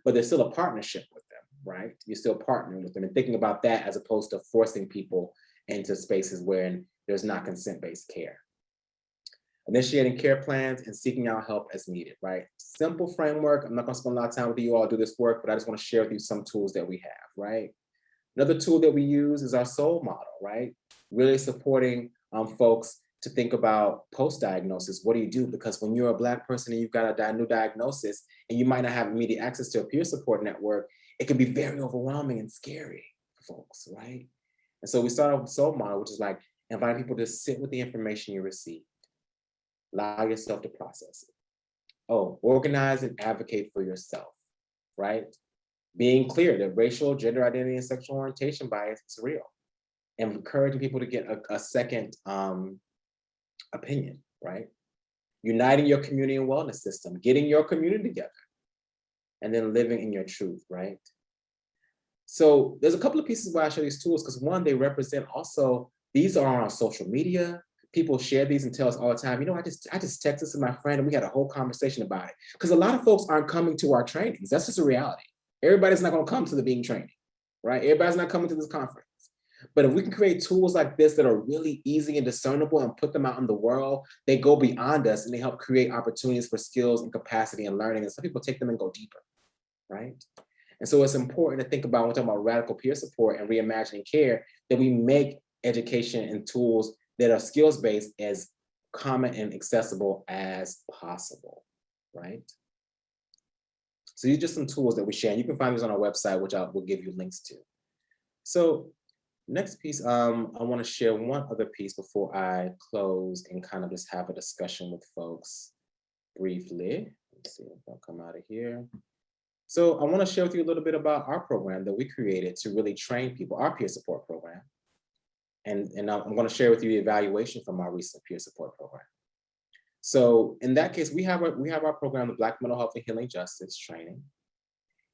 But there's still a partnership with them, right? You're still partnering with them and thinking about that as opposed to forcing people into spaces where there's not consent-based care. Initiating care plans and seeking out help as needed, right? Simple framework. I'm not gonna spend a lot of time with you all do this work, but I just wanna share with you some tools that we have, right? Another tool that we use is our SOUL model, right? Really supporting folks to think about post-diagnosis. What do you do? Because when you're a Black person and you've got a new diagnosis and you might not have immediate access to a peer support network, it can be very overwhelming and scary for folks, right? And so we start off with the SOUL model, which is like inviting people to sit with the information you receive. Allow yourself to process it. Oh, organize and advocate for yourself, right? Being clear that racial, gender identity, and sexual orientation bias is real. And encouraging people to get a second opinion, right? Uniting your community and wellness system, getting your community together, and then living in your truth, right? So there's a couple of pieces where I show these tools, because one, they represent also, these are on our social media. people share these and tell us all the time, you know, I just texted this to my friend and we had a whole conversation about it. Because a lot of folks aren't coming to our trainings. That's just a reality. Everybody's not going to come to the Being training, right? Everybody's not coming to this conference. But if we can create tools like this that are really easy and discernible and put them out in the world, they go beyond us and they help create opportunities for skills and capacity and learning. And some people take them and go deeper, right? And so it's important to think about when we're talking about radical peer support and reimagining care, that we make education and tools that are skills-based as common and accessible as possible, right? So these are just some tools that we share. And you can find these on our website, which I will give you links to. So next piece, I want to share one other piece before I close and kind of just have a discussion with folks briefly. Let's see if I'll come out of here. So I want to share with you a little bit about our program that we created to really train people, our peer support program. And I'm going to share with you the evaluation from our recent peer support program. So in that case, we have our program, the Black Mental Health and Healing Justice training.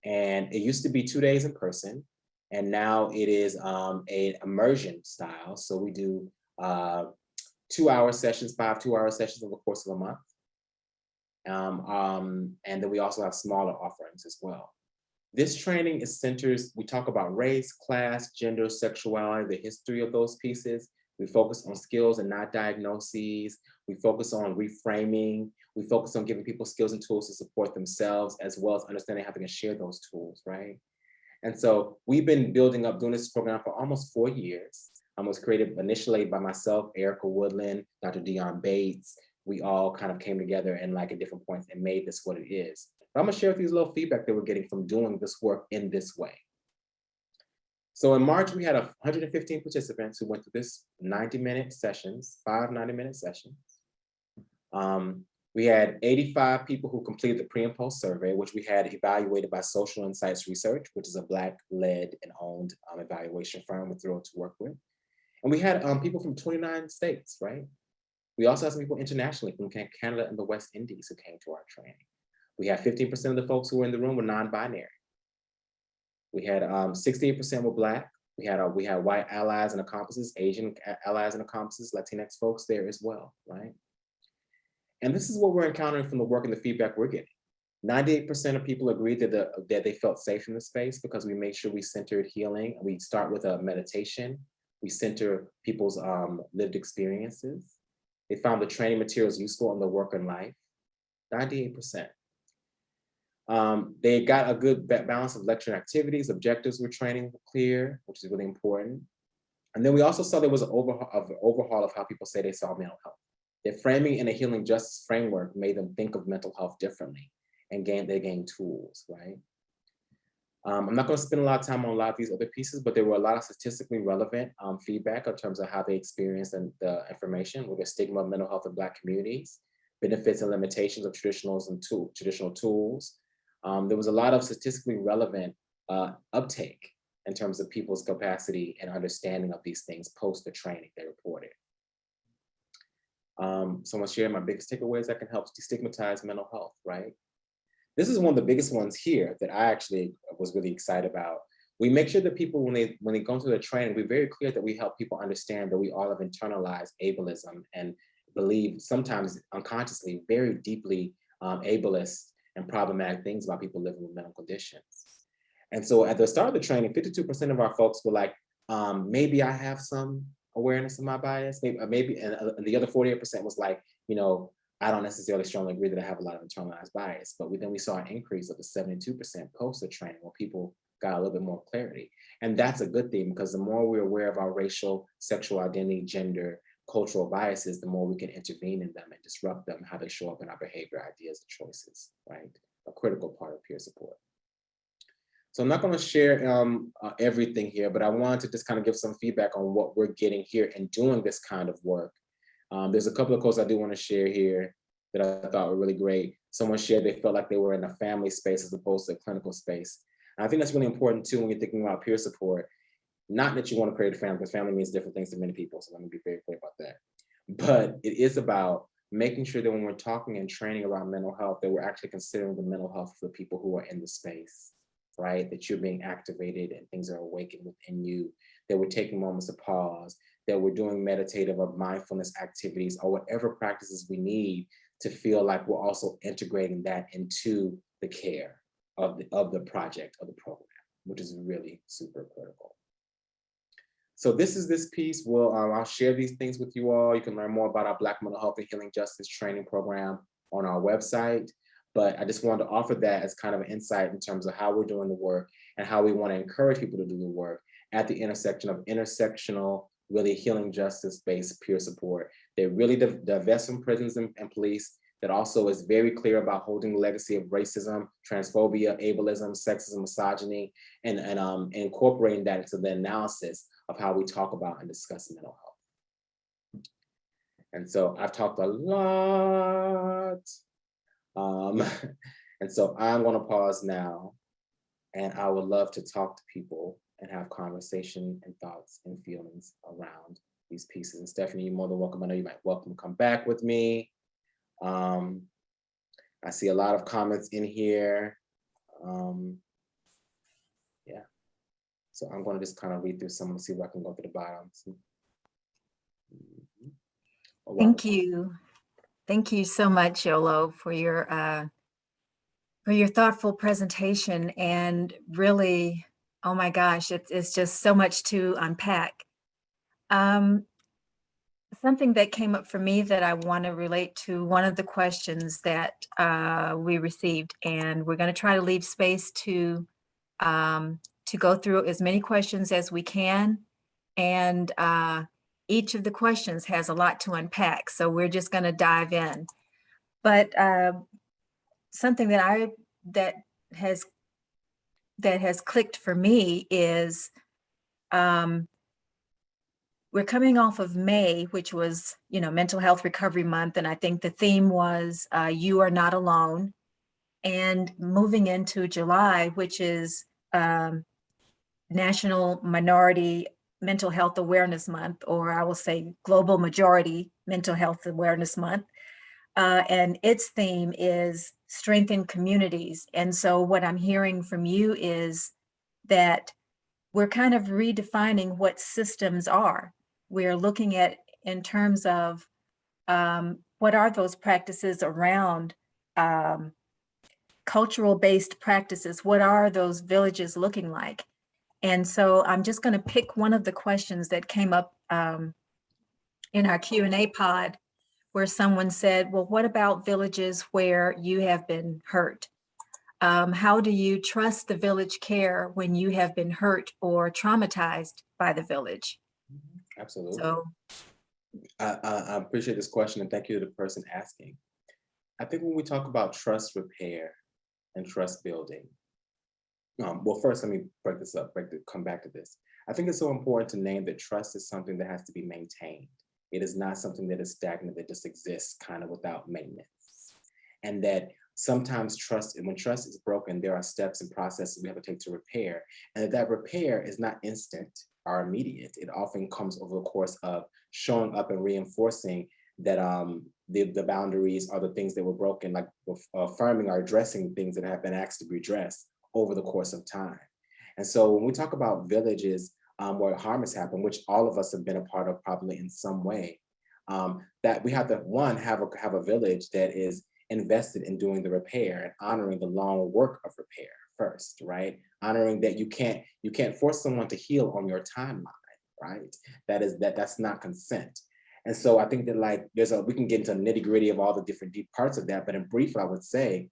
And it used to be 2 days in person. And now it is an immersion style. So we do 2-hour sessions, 5 2-hour sessions over the course of a month. And then we also have smaller offerings as well. This training is centers, we talk about race, class, gender, sexuality, the history of those pieces. We focus on skills and not diagnoses. We focus on reframing. We focus on giving people skills and tools to support themselves, as well as understanding how they can share those tools, right? And so we've been building up, doing this program for almost 4 years. It was created initially by myself, Erica Woodland, Dr. Dion Bates. We all kind of came together and like at different points and made this what it is. But I'm gonna share with you a little feedback that we're getting from doing this work in this way. So in March, we had 115 participants who went through this 90-minute sessions, 5 90-minute sessions. We had 85 people who completed the pre and post survey, which we had evaluated by Social Insights Research, which is a Black-led and owned evaluation firm we're thrilled to work with. And we had people from 29 states, right? We also had some people internationally from Canada and the West Indies who came to our training. We had 15% of the folks who were in the room were non-binary. We had 68% were Black. We had white allies and accomplices, Asian allies and accomplices, Latinx folks there as well, right? And this is what we're encountering from the work and the feedback we're getting. 98% of people agreed that they felt safe in the space because we made sure we centered healing. We start with a meditation. We center people's lived experiences. They found the training materials useful in their work and life, 98%. They got a good balance of lecture and activities, objectives were training clear, which is really important. And then we also saw there was an overhaul of how people say they saw mental health. Their framing in a healing justice framework made them think of mental health differently and they gained tools, right? I'm not going to spend a lot of time on a lot of these other pieces, but there were a lot of statistically relevant feedback in terms of how they experienced the information with the stigma of mental health in Black communities, benefits and limitations of traditional tools. There was a lot of statistically relevant uptake in terms of people's capacity and understanding of these things post the training they reported. So I'm gonna share my biggest takeaways that can help destigmatize mental health, right? This is one of the biggest ones here that I actually was really excited about. We make sure that people, when they go through the training, we're very clear that we help people understand that we all have internalized ableism and believe sometimes unconsciously very deeply ableist and problematic things about people living with mental conditions. And so at the start of the training, 52% of our folks were like, maybe I have some awareness of my bias, maybe, and the other 48% was like, you know, I don't necessarily strongly agree that I have a lot of internalized bias, but then we saw an increase of the 72% post the training where people got a little bit more clarity. And that's a good thing because the more we're aware of our racial, sexual identity, gender, cultural biases, the more we can intervene in them and disrupt them, how they show up in our behavior, ideas, and choices, right? A critical part of peer support. So I'm not going to share everything here, but I wanted to just kind of give some feedback on what we're getting here and doing this kind of work. There's a couple of quotes I do want to share here that I thought were really great. Someone shared they felt like they were in a family space as opposed to a clinical space. And I think that's really important too when you're thinking about peer support. Not that you want to create a family, because family means different things to many people. So let me be very clear about that. But it is about making sure that when we're talking and training around mental health, that we're actually considering the mental health of the people who are in the space, right? That you're being activated and things are awakened within you, that we're taking moments to pause, that we're doing meditative or mindfulness activities or whatever practices we need to feel like we're also integrating that into the care of the project, of the program, which is really super critical. So this is this piece. I'll share these things with you all. You can learn more about our Black Mental Health and Healing Justice training program on our website. But I just wanted to offer that as kind of an insight in terms of how we're doing the work and how we want to encourage people to do the work at the intersection of intersectional, really healing justice-based peer support that really divests from prisons and police, that also is very clear about holding the legacy of racism, transphobia, ableism, sexism, misogyny, and incorporating that into the analysis of how we talk about and discuss mental health. And so I've talked a lot. And so I'm going to pause now, and I would love to talk to people and have conversation and thoughts and feelings around these pieces. And Stephanie, you're more than welcome. I know you might welcome to come back with me. I see a lot of comments in here. Yeah. So I'm going to just kind of read through some and see if I can go to the bottom. Thank you. Thank you so much, Yolo, for your thoughtful presentation. And really, oh my gosh, it's just so much to unpack. Something that came up for me that I want to relate to one of the questions that we received, and we're going to try to leave space to go through as many questions as we can. And each of the questions has a lot to unpack, so we're just going to dive in. But something that has clicked for me is we're coming off of May, which was, Mental Health Recovery Month, and I think the theme was "You Are Not Alone," and moving into July, which is National Minority Mental Health Awareness Month, or I will say Global Majority Mental Health Awareness Month. And its theme is strengthen communities. And so what I'm hearing from you is that we're kind of redefining what systems are. We're looking at in terms of what are those practices around cultural-based practices? What are those villages looking like? And so I'm just going to pick one of the questions that came up in our Q&A pod, where someone said, well, what about villages where you have been hurt? How do you trust the village care when you have been hurt or traumatized by the village? Absolutely. So I appreciate this question, and thank you to the person asking. I think when we talk about trust repair and trust building, well, first, let me break this up, come back to this. I think it's so important to name that trust is something that has to be maintained. It is not something that is stagnant, that just exists kind of without maintenance. And that sometimes when trust is broken, there are steps and processes we have to take to repair. And that repair is not instant or immediate. It often comes over the course of showing up and reinforcing that the boundaries are the things that were broken, like affirming or addressing things that have been asked to be addressed over the course of time. And so when we talk about villages where harm has happened, which all of us have been a part of probably in some way, that we have to, one, have a village that is invested in doing the repair and honoring the long work of repair first, right? Honoring that you can't force someone to heal on your timeline, right? That's not consent. And so I think that we can get into nitty gritty of all the different deep parts of that, but in brief, I would say,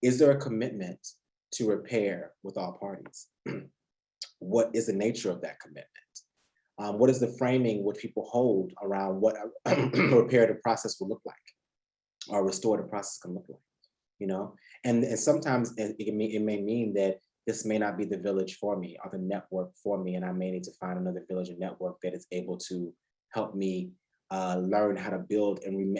is there a commitment to repair with all parties? What is the nature of that commitment? What is the framing which people hold around what a reparative process will look like, or a restorative process can look like, And sometimes it may mean that this may not be the village for me or the network for me, and I may need to find another village or network that is able to help me learn how to build and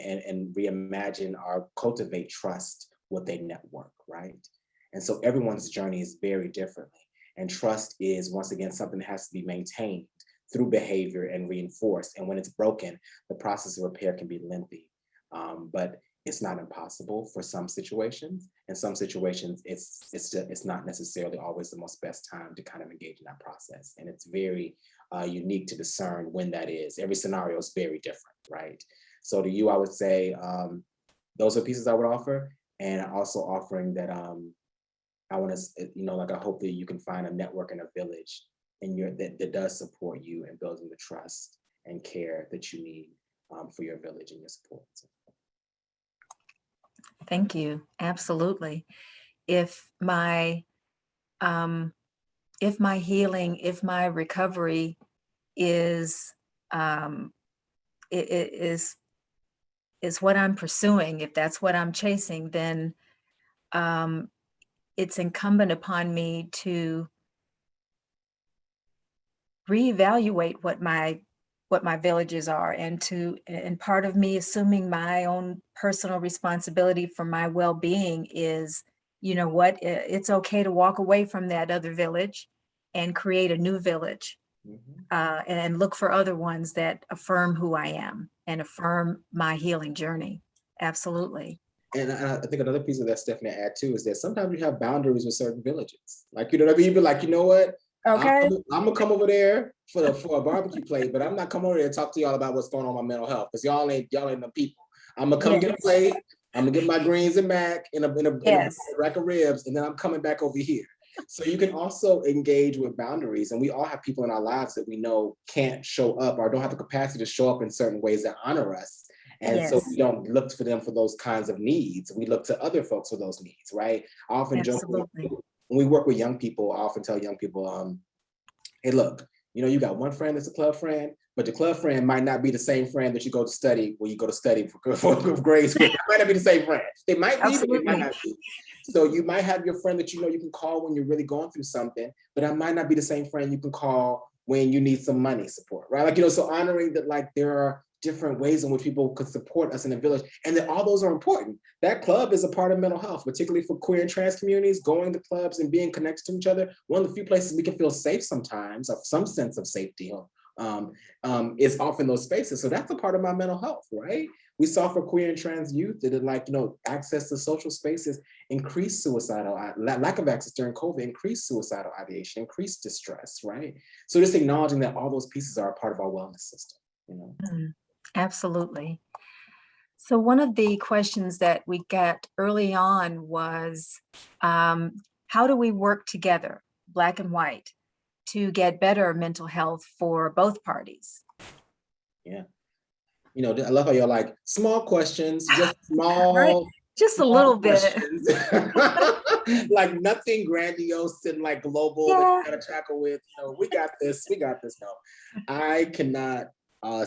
reimagine or cultivate trust with a network, right? And so everyone's journey is very differently. And trust is, once again, something that has to be maintained through behavior and reinforced. And when it's broken, the process of repair can be lengthy. But it's not impossible for some situations. In some situations, it's not necessarily always the most best time to kind of engage in that process. And it's very unique to discern when that is. Every scenario is very different, right? So to you, I would say those are pieces I would offer. And also offering that I want to, like I hope that you can find a network and a village in that does support you in building the trust and care that you need for your village and your support. Thank you. Absolutely. If my healing, if my recovery is um, is what I'm pursuing, if that's what I'm chasing, then um, it's incumbent upon me to reevaluate what my villages are, and part of me assuming my own personal responsibility for my well-being is, you know what, it's okay to walk away from that other village and create a new village, Mhm. and look for other ones that affirm who I am and affirm my healing journey. Absolutely. And I think another piece of that, Stephanie, to add too, is that sometimes you have boundaries with certain villages. Like, you know what I mean? You be like, you know what? Okay. I'm gonna come over there for a barbecue plate, but I'm not coming over there to talk to y'all about what's going on with my mental health, because y'all ain't the people. I'm gonna come get a Yes. plate. I'm gonna get my greens and mac in a Yes. rack of ribs, and then I'm coming back over here. So you can also engage with boundaries, and we all have people in our lives that we know can't show up or don't have the capacity to show up in certain ways that honor us. And so we Yes. don't look for them for those kinds of needs. We look to other folks for those needs, right? I often joke Absolutely. when we work with young people, I often tell young people, hey, look, you got one friend that's a club friend, but the club friend might not be the same friend that you go to study when you go to study for grade school. It might not be the same friend. They might be, but they might Absolutely. not be. So you might have your friend that you can call when you're really going through something, but that might not be the same friend you can call when you need some money support, right? Like, so honoring that, like, there are different ways in which people could support us in a village, and that all those are important. That club is a part of mental health, particularly for queer and trans communities. Going to clubs and being connected to each other, one of the few places we can feel safe sometimes, of some sense of safety, is often those spaces. So that's a part of my mental health, right? We saw for queer and trans youth that, access to social spaces increased suicidal, lack of access during COVID increased suicidal ideation, increased distress, right? So just acknowledging that all those pieces are a part of our wellness system. Mm, absolutely. So one of the questions that we got early on was, how do we work together, Black and white, to get better mental health for both parties? Yeah. I love how you're like, small questions, just Right? small, Just a small little bit. questions. Like nothing grandiose and like global that Yeah. you gotta tackle with. We got this, we got this. No, I cannot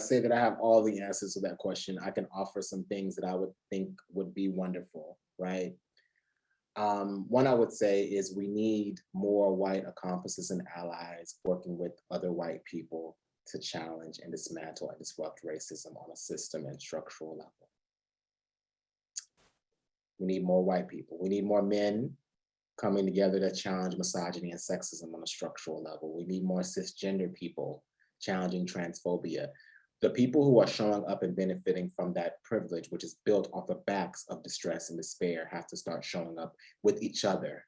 say that I have all the answers to that question. I can offer some things that I would think would be wonderful, right? One I would say is we need more white accomplices and allies working with other white people to challenge and dismantle and disrupt racism on a system and structural level. We need more white people. We need more men coming together to challenge misogyny and sexism on a structural level. We need more cisgender people challenging transphobia. The people who are showing up and benefiting from that privilege, which is built off the backs of distress and despair, have to start showing up with each other.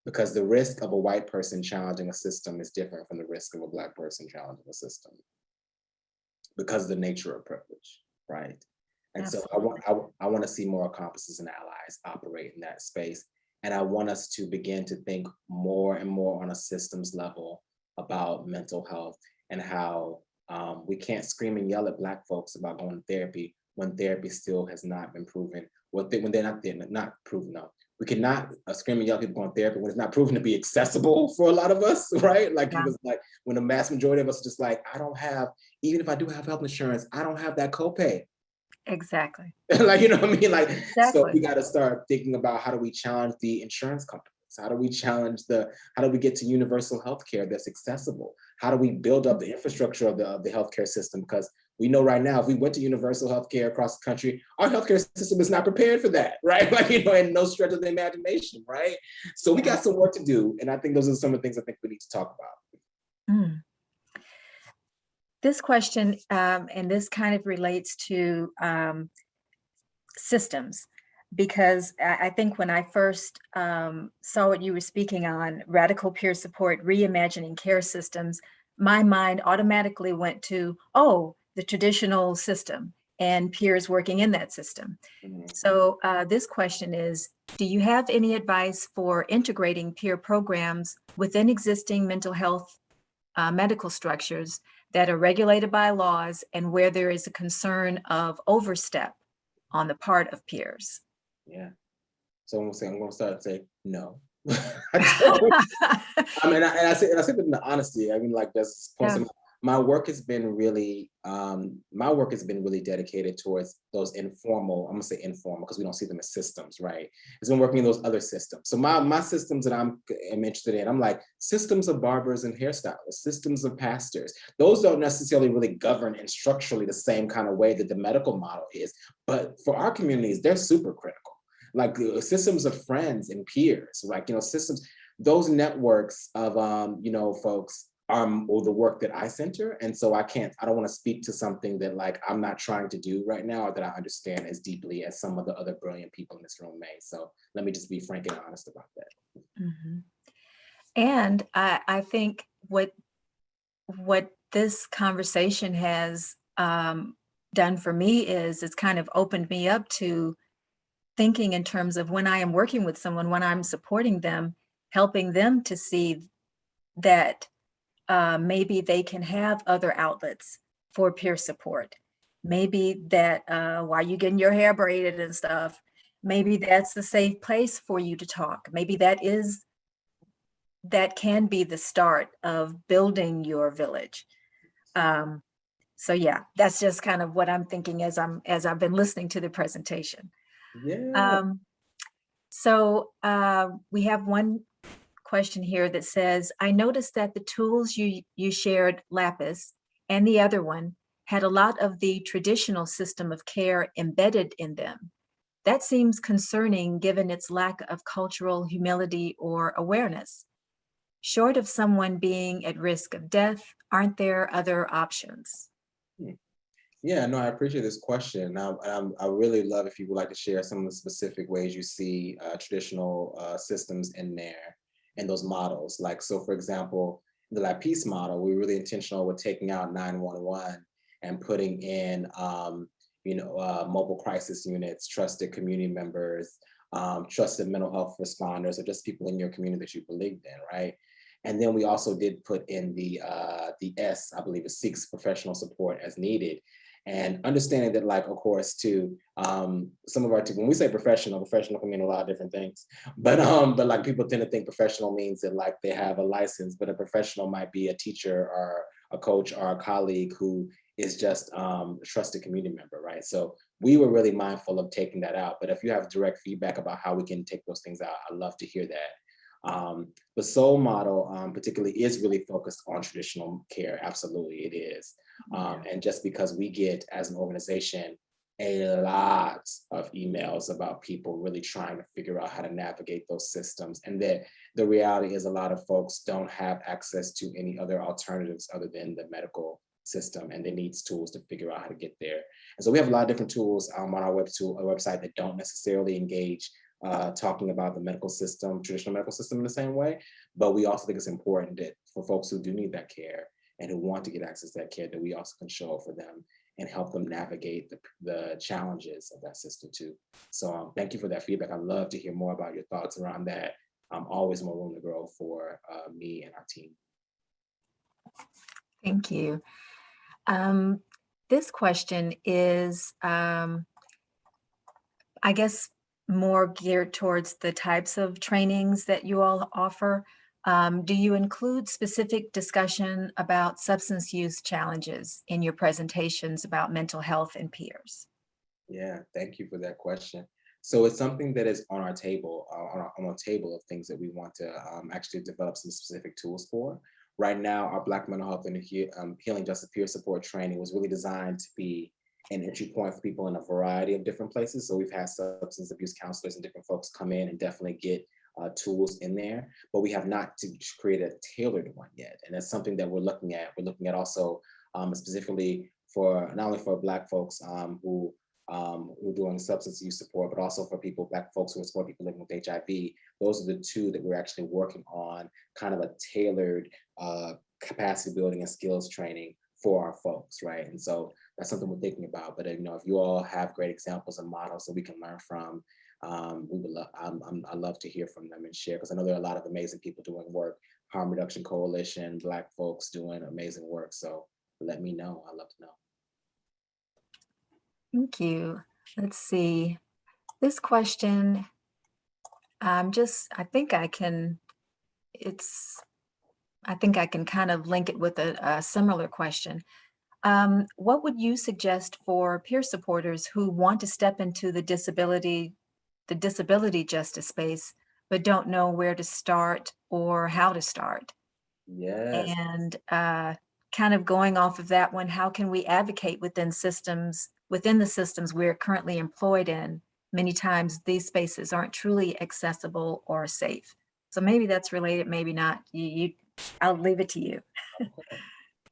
Because the risk of a white person challenging a system is different from the risk of a Black person challenging a system, because of the nature of privilege, right? And so Absolutely. I want to see more accomplices and allies operate in that space. And I want us to begin to think more and more on a systems level about mental health, and how we can't scream and yell at Black folks about going to therapy when therapy still has not been proven. When they're not proven. No, we cannot scream and yell at people going to therapy when it's not proven to be accessible for a lot of us, right? Like, Yeah, because like when the mass majority of us are just like, I don't have, even if I do have health insurance, I don't have that copay. exactly. Like, you know what I mean? Like, so we Exactly. got to start thinking about, how do we challenge the insurance companies? How do we how do we get to universal healthcare that's accessible? How do we build up the infrastructure of the healthcare system? Because we know right now, if we went to universal healthcare across the country, our healthcare system is not prepared for that, right? Like, and no stretch of the imagination, right? So we Yeah. got some work to do. And I think those are some of the things I think we need to talk about. Mm. This question, and this kind of relates to systems, because I think when I first saw what you were speaking on, radical peer support, reimagining care systems, my mind automatically went to, oh, the traditional system and peers working in that system. Mhm. So this question is, do you have any advice for integrating peer programs within existing mental health medical structures that are regulated by laws and where there is a concern of overstep on the part of peers? Yeah. So I'm gonna start and say no. I don't. I mean, and I say that in the honesty. I mean, like that's supposed Yeah. to. My work has been really, dedicated towards those informal. I'm gonna say informal because we don't see them as systems, right? It's been working in those other systems. So my systems that am interested in, I'm like systems of barbers and hairstylists, systems of pastors. Those don't necessarily really govern and structurally the same kind of way that the medical model is, but for our communities, they're super critical. Like systems of friends and peers, like systems, those networks of folks are the work that I center. And so I don't want to speak to something that like I'm not trying to do right now or that I understand as deeply as some of the other brilliant people in this room may. So let me just be frank and honest about that. Mhm. And I think what this conversation has done for me is it's kind of opened me up to thinking in terms of when I am working with someone, when I'm supporting them, helping them to see that maybe they can have other outlets for peer support. Maybe that while you're getting your hair braided and stuff, maybe that's a safe place for you to talk. Maybe that can be the start of building your village. Um, so yeah, that's just kind of what I'm thinking as I've been listening to the presentation. Yeah. Um, we have one question here that says, I noticed that the tools you shared, Lapis, and the other one had a lot of the traditional system of care embedded in them. That seems concerning given its lack of cultural humility or awareness. Short of someone being at risk of death, aren't there other options? Hmm. Yeah, no, I appreciate this question. I really love if you would like to share some of the specific ways you see traditional systems in there and those models. Like, so for example, the LAPIS model, we're really intentional with taking out 911 and putting in, mobile crisis units, trusted community members, trusted mental health responders, or just people in your community that you believed in, right? And then we also did put in the S, I believe it seeks professional support as needed, and understanding that, like, of course, too, some of our when we say professional can mean a lot of different things, but like people tend to think professional means that like they have a license, but a professional might be a teacher or a coach or a colleague who is just a trusted community member, right? So we were really mindful of taking that out. But if you have direct feedback about how we can take those things out, I'd love to hear that. The soul model particularly is really focused on traditional care. Absolutely, it is. And just because we get as an organization a lot of emails about people really trying to figure out how to navigate those systems, and that the reality is a lot of folks don't have access to any other alternatives other than the medical system, and they need tools to figure out how to get there. And so we have a lot of different tools on our website that don't necessarily engage talking about the medical system, traditional medical system in the same way, but we also think it's important that for folks who do need that care and who want to get access to that care, that we also can show up for them and help them navigate the challenges of that system too. So thank you for that feedback. I'd love to hear more about your thoughts around that. Always more room to grow for me and our team. Thank you. This question is, I guess, more geared towards the types of trainings that you all offer. Do you include specific discussion about substance use challenges in your presentations about mental health and peers? Yeah, thank you for that question. So it's something that is on our table, on a table of things that we want to actually develop some specific tools for. Right now, our Black mental health and healing justice peer support training was really designed to be an entry point for people in a variety of different places. So we've had substance abuse counselors and different folks come in and definitely get tools in there, but we have not to create a tailored one yet. And that's something that we're looking at. We're looking at also specifically for not only for Black folks who we're doing substance use support, but also for people, Black folks who are supporting people living with HIV. Those are the two that we're actually working on, kind of a tailored capacity building and skills training for our folks, right? And so that's something we're thinking about. But you know, if you all have great examples and models that we can learn from, we would love. I love to hear from them and share, because I know there are a lot of amazing people doing work. Harm Reduction Coalition, Black folks doing amazing work. So let me know. I'd love to know. Thank you. Let's see. This question, I think I can kind of link it with a similar question. What would you suggest for peer supporters who want to step into the disability justice space, but don't know where to start or how to start? Yes. And kind of going off of that one, how can we advocate within the systems we're currently employed in? Many times these spaces aren't truly accessible or safe. So maybe that's related, maybe not. I'll leave it to you.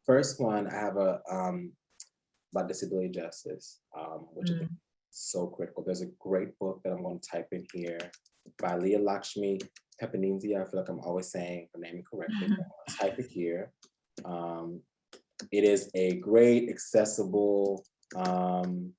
First one, I have a about disability justice, which I think Mm. is so critical. There's a great book that I'm going to type in here by Leah Lakshmi Pepaninzia. I feel like I'm always saying her name correctly. I'll type it here. It is a great, accessible, and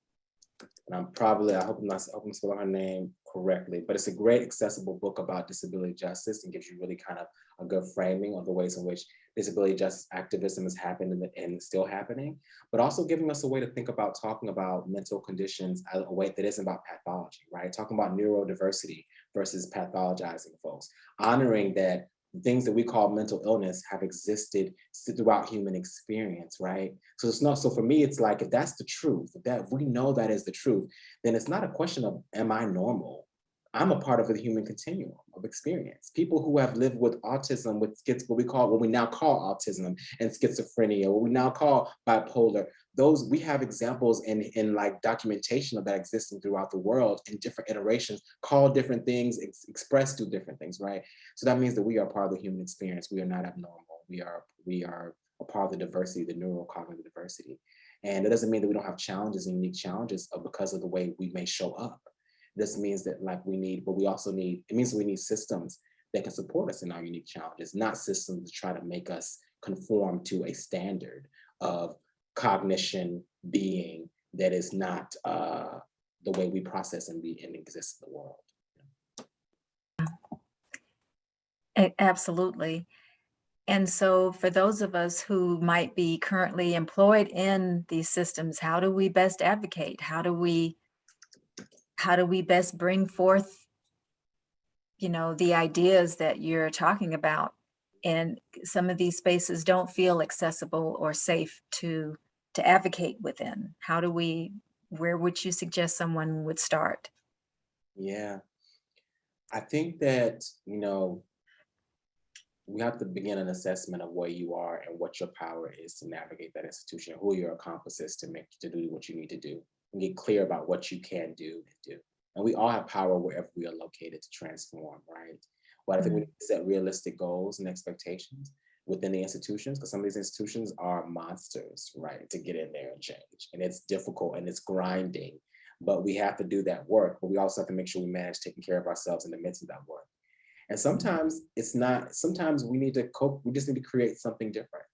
I hope I'm spelling her name correctly, but it's a great, accessible book about disability justice and gives you really kind of a good framing of the ways in which disability justice activism has happened and is still happening, but also giving us a way to think about talking about mental conditions a way that isn't about pathology, right? Talking about neurodiversity versus pathologizing folks, honoring that things that we call mental illness have existed throughout human experience, right? So it's not, so for me, it's like, if that's the truth, if we know that is the truth, then it's not a question of, am I normal? I'm a part of the human continuum of experience. People who have lived with autism, with what we now call autism, and schizophrenia, what we now call bipolar, those, we have examples in like documentation of that existing throughout the world in different iterations, called different things, expressed through different things, right? So that means that we are part of the human experience. We are not abnormal. We are a part of the diversity, the neurocognitive diversity. And it doesn't mean that we don't have challenges and unique challenges because of the way we may show up. This means that like we need, but we also need, it means we need systems that can support us in our unique challenges, not systems to try to make us conform to a standard of cognition, being that is not the way we process and be and exist in the world. Absolutely. And so for those of us who might be currently employed in these systems, how do we best advocate? How do we best bring forth, the ideas that you're talking about? And some of these spaces don't feel accessible or safe to advocate within. Where would you suggest someone would start? Yeah, I think that, we have to begin an assessment of where you are and what your power is to navigate that institution, who your accomplice is to do what you need to do, and get clear about what you can do and do. And we all have power wherever we are located to transform, right? But I think we need to set realistic goals and expectations within the institutions, because some of these institutions are monsters, right, to get in there and change. And it's difficult and it's grinding, but we have to do that work. But we also have to make sure we manage taking care of ourselves in the midst of that work. And sometimes sometimes we need to cope, we just need to create something different.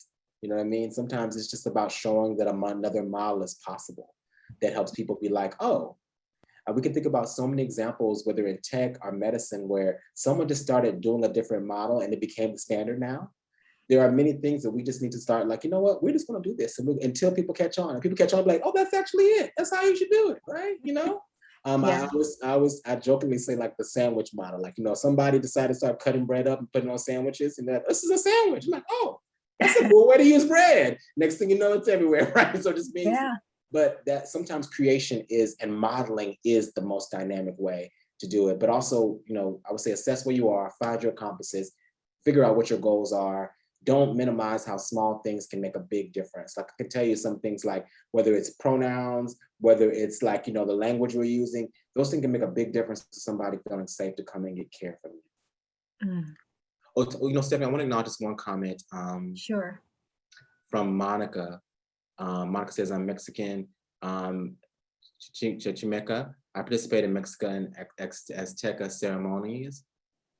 You know what I mean? Sometimes it's just about showing that another model is possible that helps people be like, oh, we can think about so many examples, whether in tech or medicine, where someone just started doing a different model and it became the standard now. There are many things that we just need to start like, you know what, we're just gonna do this until people catch on. And people catch on, like, oh, that's actually it. That's how you should do it, right? Yeah. I jokingly say like the sandwich model, like, somebody decided to start cutting bread up and putting on sandwiches, and that this is a sandwich. I'm like, oh, that's a cool way to use bread. Next thing you know, it's everywhere, right? So just means, Yeah. but that sometimes creation and modeling is the most dynamic way to do it. But also, I would say assess where you are, find your compasses, figure out what your goals are. Don't minimize how small things can make a big difference. Like I can tell you some things, like whether it's pronouns, whether it's like, the language we're using, those things can make a big difference to somebody feeling safe to come and get care from you. Mm. Oh, Stephanie, I want to acknowledge just one comment Sure. from Monica. Monica says, I'm Mexican. Chichimeca. I participate in Mexican Azteca ceremonies,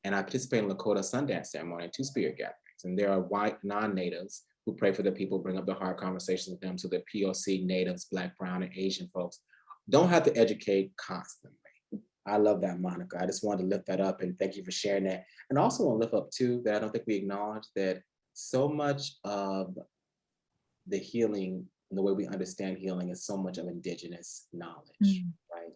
and I participate in Lakota Sundance ceremony, 2 spirit gatherings. And there are white non-natives who pray for the people, bring up the hard conversations with them, so the POC natives, Black, brown, and Asian folks don't have to educate constantly. I love that, Monica. I just wanted to lift that up, and thank you for sharing that. And also want to lift up too that I don't think we acknowledge that so much of the healing and the way we understand healing is so much of indigenous knowledge, right?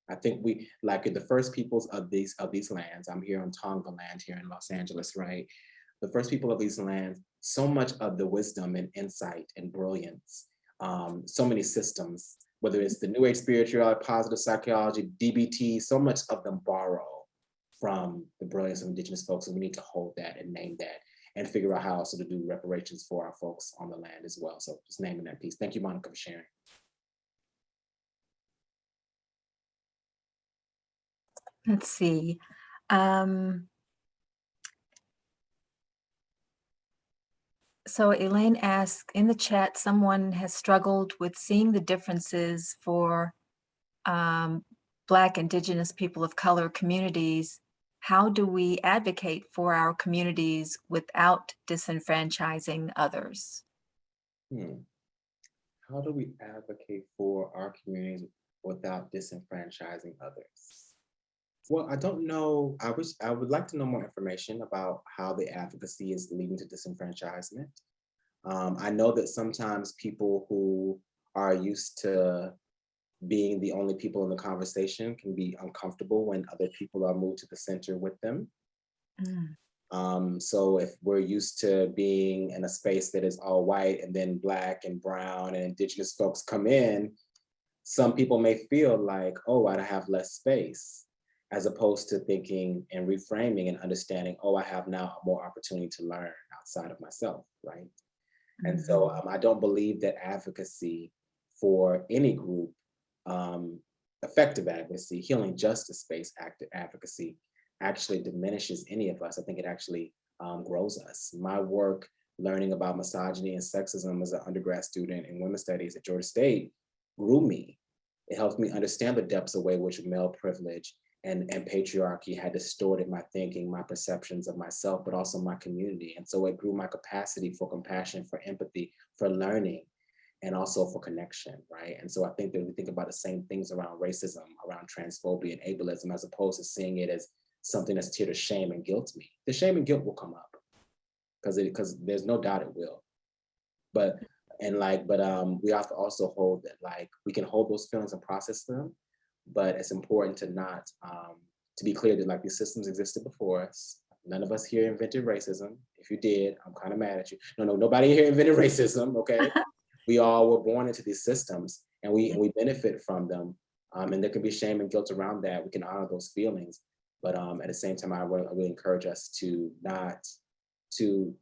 I think we, like the first peoples of these lands, I'm here on Tonga land here in Los Angeles, right? The first people of these lands, so much of the wisdom and insight and brilliance, so many systems, whether it's the New Age spirituality, positive psychology, DBT, so much of them borrow from the brilliance of indigenous folks, and we need to hold that and name that and figure out how also to do reparations for our folks on the land as well. So just naming that piece. Thank you, Monica, for sharing. Let's see. So Elaine asked in the chat, someone has struggled with seeing the differences for Black, Indigenous, people of color communities. How do we advocate for our communities without disenfranchising others? How do we advocate for our communities without disenfranchising others? Well, I don't know. I would like to know more information about how the advocacy is leading to disenfranchisement. I know that sometimes people who are used to being the only people in the conversation can be uncomfortable when other people are moved to the center with them. So if we're used to being in a space that is all white and then Black and brown and indigenous folks come in, some people may feel like, oh, I have less space, as opposed to thinking and reframing and understanding, oh, I have now more opportunity to learn outside of myself, right? And so I don't believe that advocacy for any group, effective advocacy, healing justice-based active advocacy, actually diminishes any of us. I think it actually grows us. My work learning about misogyny and sexism as an undergrad student in women's studies at Georgia State grew me. It helped me understand the depths of way which male privilege and patriarchy had distorted my thinking, my perceptions of myself, but also my community. And so it grew my capacity for compassion, for empathy, for learning, and also for connection, right? And so I think that we think about the same things around racism, around transphobia and ableism, as opposed to seeing it as something that's here to shame and guilt me. The shame and guilt will come up because there's no doubt it will. But we have to also hold that, like, we can hold those feelings and process them, but it's important to not, to be clear that like these systems existed before us. None of us here invented racism. If you did, I'm kind of mad at you. No, nobody here invented racism, okay? We all were born into these systems and we benefit from them. And there can be shame and guilt around that. We can honor those feelings. But at the same time, I really encourage us to not, to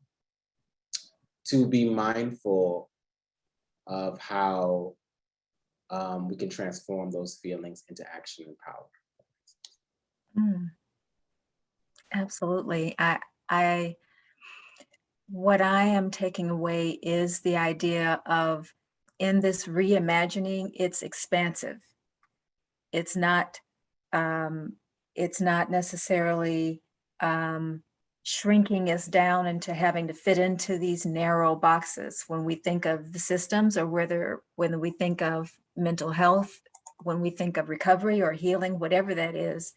be mindful of how we can transform those feelings into action and power. Absolutely. What I am taking away is the idea of, in this reimagining, it's expansive. It's not necessarily shrinking us down into having to fit into these narrow boxes when we think of the systems, or when we think of mental health, when we think of recovery or healing, whatever that is.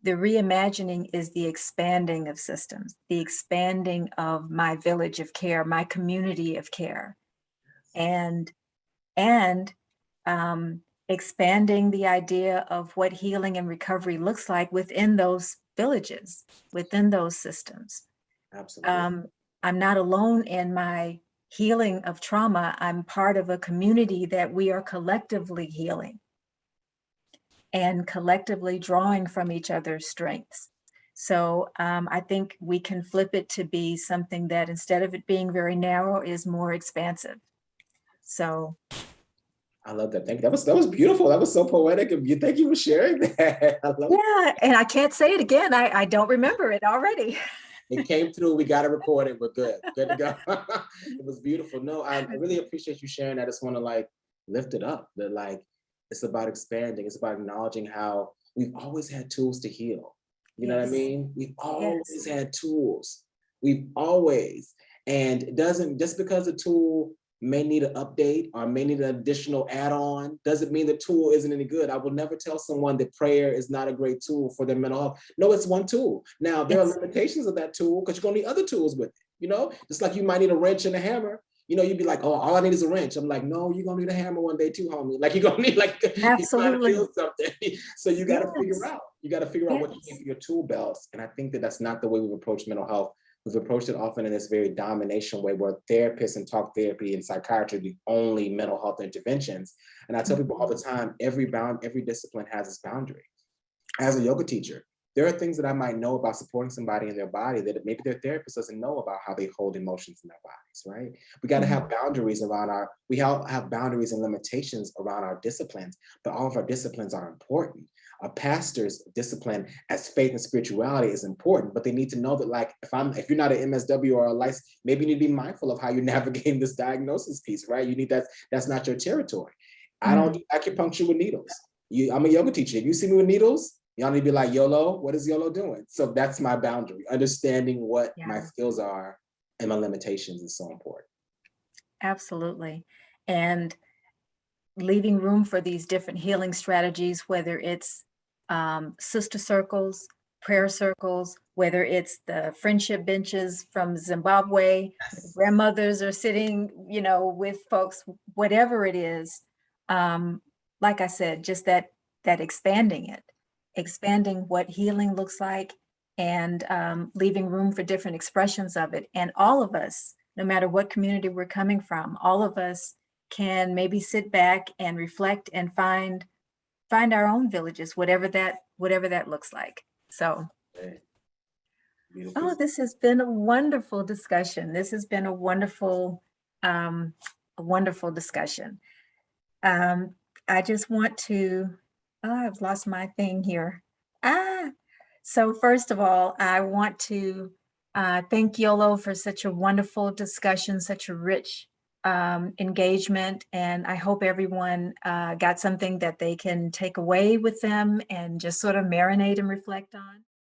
The reimagining is the expanding of systems, the expanding of my village of care, my community of care, and expanding the idea of what healing and recovery looks like within those villages, within those systems. Absolutely. I'm not alone in my healing of trauma. I'm part of a community that we are collectively healing and collectively drawing from each other's strengths. So I think we can flip it to be something that, instead of it being very narrow, is more expansive. So I love that. Thank you. That was beautiful. That was so poetic of you. Thank you for sharing that. I love it. And I can't say it again. I don't remember it already. It came through. We got to record it. We're good. Good to go. It was beautiful. No, I really appreciate you sharing that. I just want to like lift it up. That like It's about expanding. It's about acknowledging how we've always had tools to heal. You know what I Yes. mean? We've Yes. always had tools. We've always. And it doesn't, just because a tool may need an update or may need an additional add-on, doesn't mean the tool isn't any good. I will never tell someone that prayer is not a great tool for their mental health. No, it's one tool. Now, there are Yes. limitations of that tool because you're gonna need other tools with it, you know? Just like you might need a wrench and a hammer. You know, you'd be like, oh, all I need is a wrench. I'm like, no, you're gonna need a hammer one day too, homie. Like you're gonna need, like, you're trying to Absolutely. build something. So you gotta figure Yes. out, you gotta figure out what you need Yes. for your tool belts. And I think that that's not the way we've approached mental health. We've approached it often in this very domination way where therapists and talk therapy and psychiatry are the only mental health interventions. And I tell people all the time, every discipline has its boundary. As a yoga teacher, there are things that I might know about supporting somebody in their body that maybe their therapist doesn't know about how they hold emotions in their bodies, right? We got to have boundaries around we all have boundaries and limitations around our disciplines, but all of our disciplines are important. A pastor's discipline as faith and spirituality is important, but they need to know that, like, if you're not an MSW or a license, maybe you need to be mindful of how you're navigating this diagnosis piece, right? You need that's not your territory. I don't do acupuncture with needles. I'm a yoga teacher. If you see me with needles, y'all need to be like, Yolo, what is Yolo doing? So that's my boundary. Understanding what my Yeah, skills are and my limitations is so important. absolutely. And leaving room for these different healing strategies, whether it's sister circles, prayer circles, whether it's the friendship benches from Zimbabwe, Yes. grandmothers are sitting, with folks, whatever it is. Um, like I said, just that expanding what healing looks like, and leaving room for different expressions of it. And all of us, no matter what community we're coming from, all of us can maybe sit back and reflect and find our own villages, whatever that looks like. So, Okay. oh, Beautiful. this has been a wonderful discussion. This has been a wonderful discussion. Um, I just want to, oh, I've lost my thing here. Ah, so first of all, I want to thank Yolo for such a wonderful discussion, such a rich engagement, and I hope everyone got something that they can take away with them and just sort of marinate and reflect on.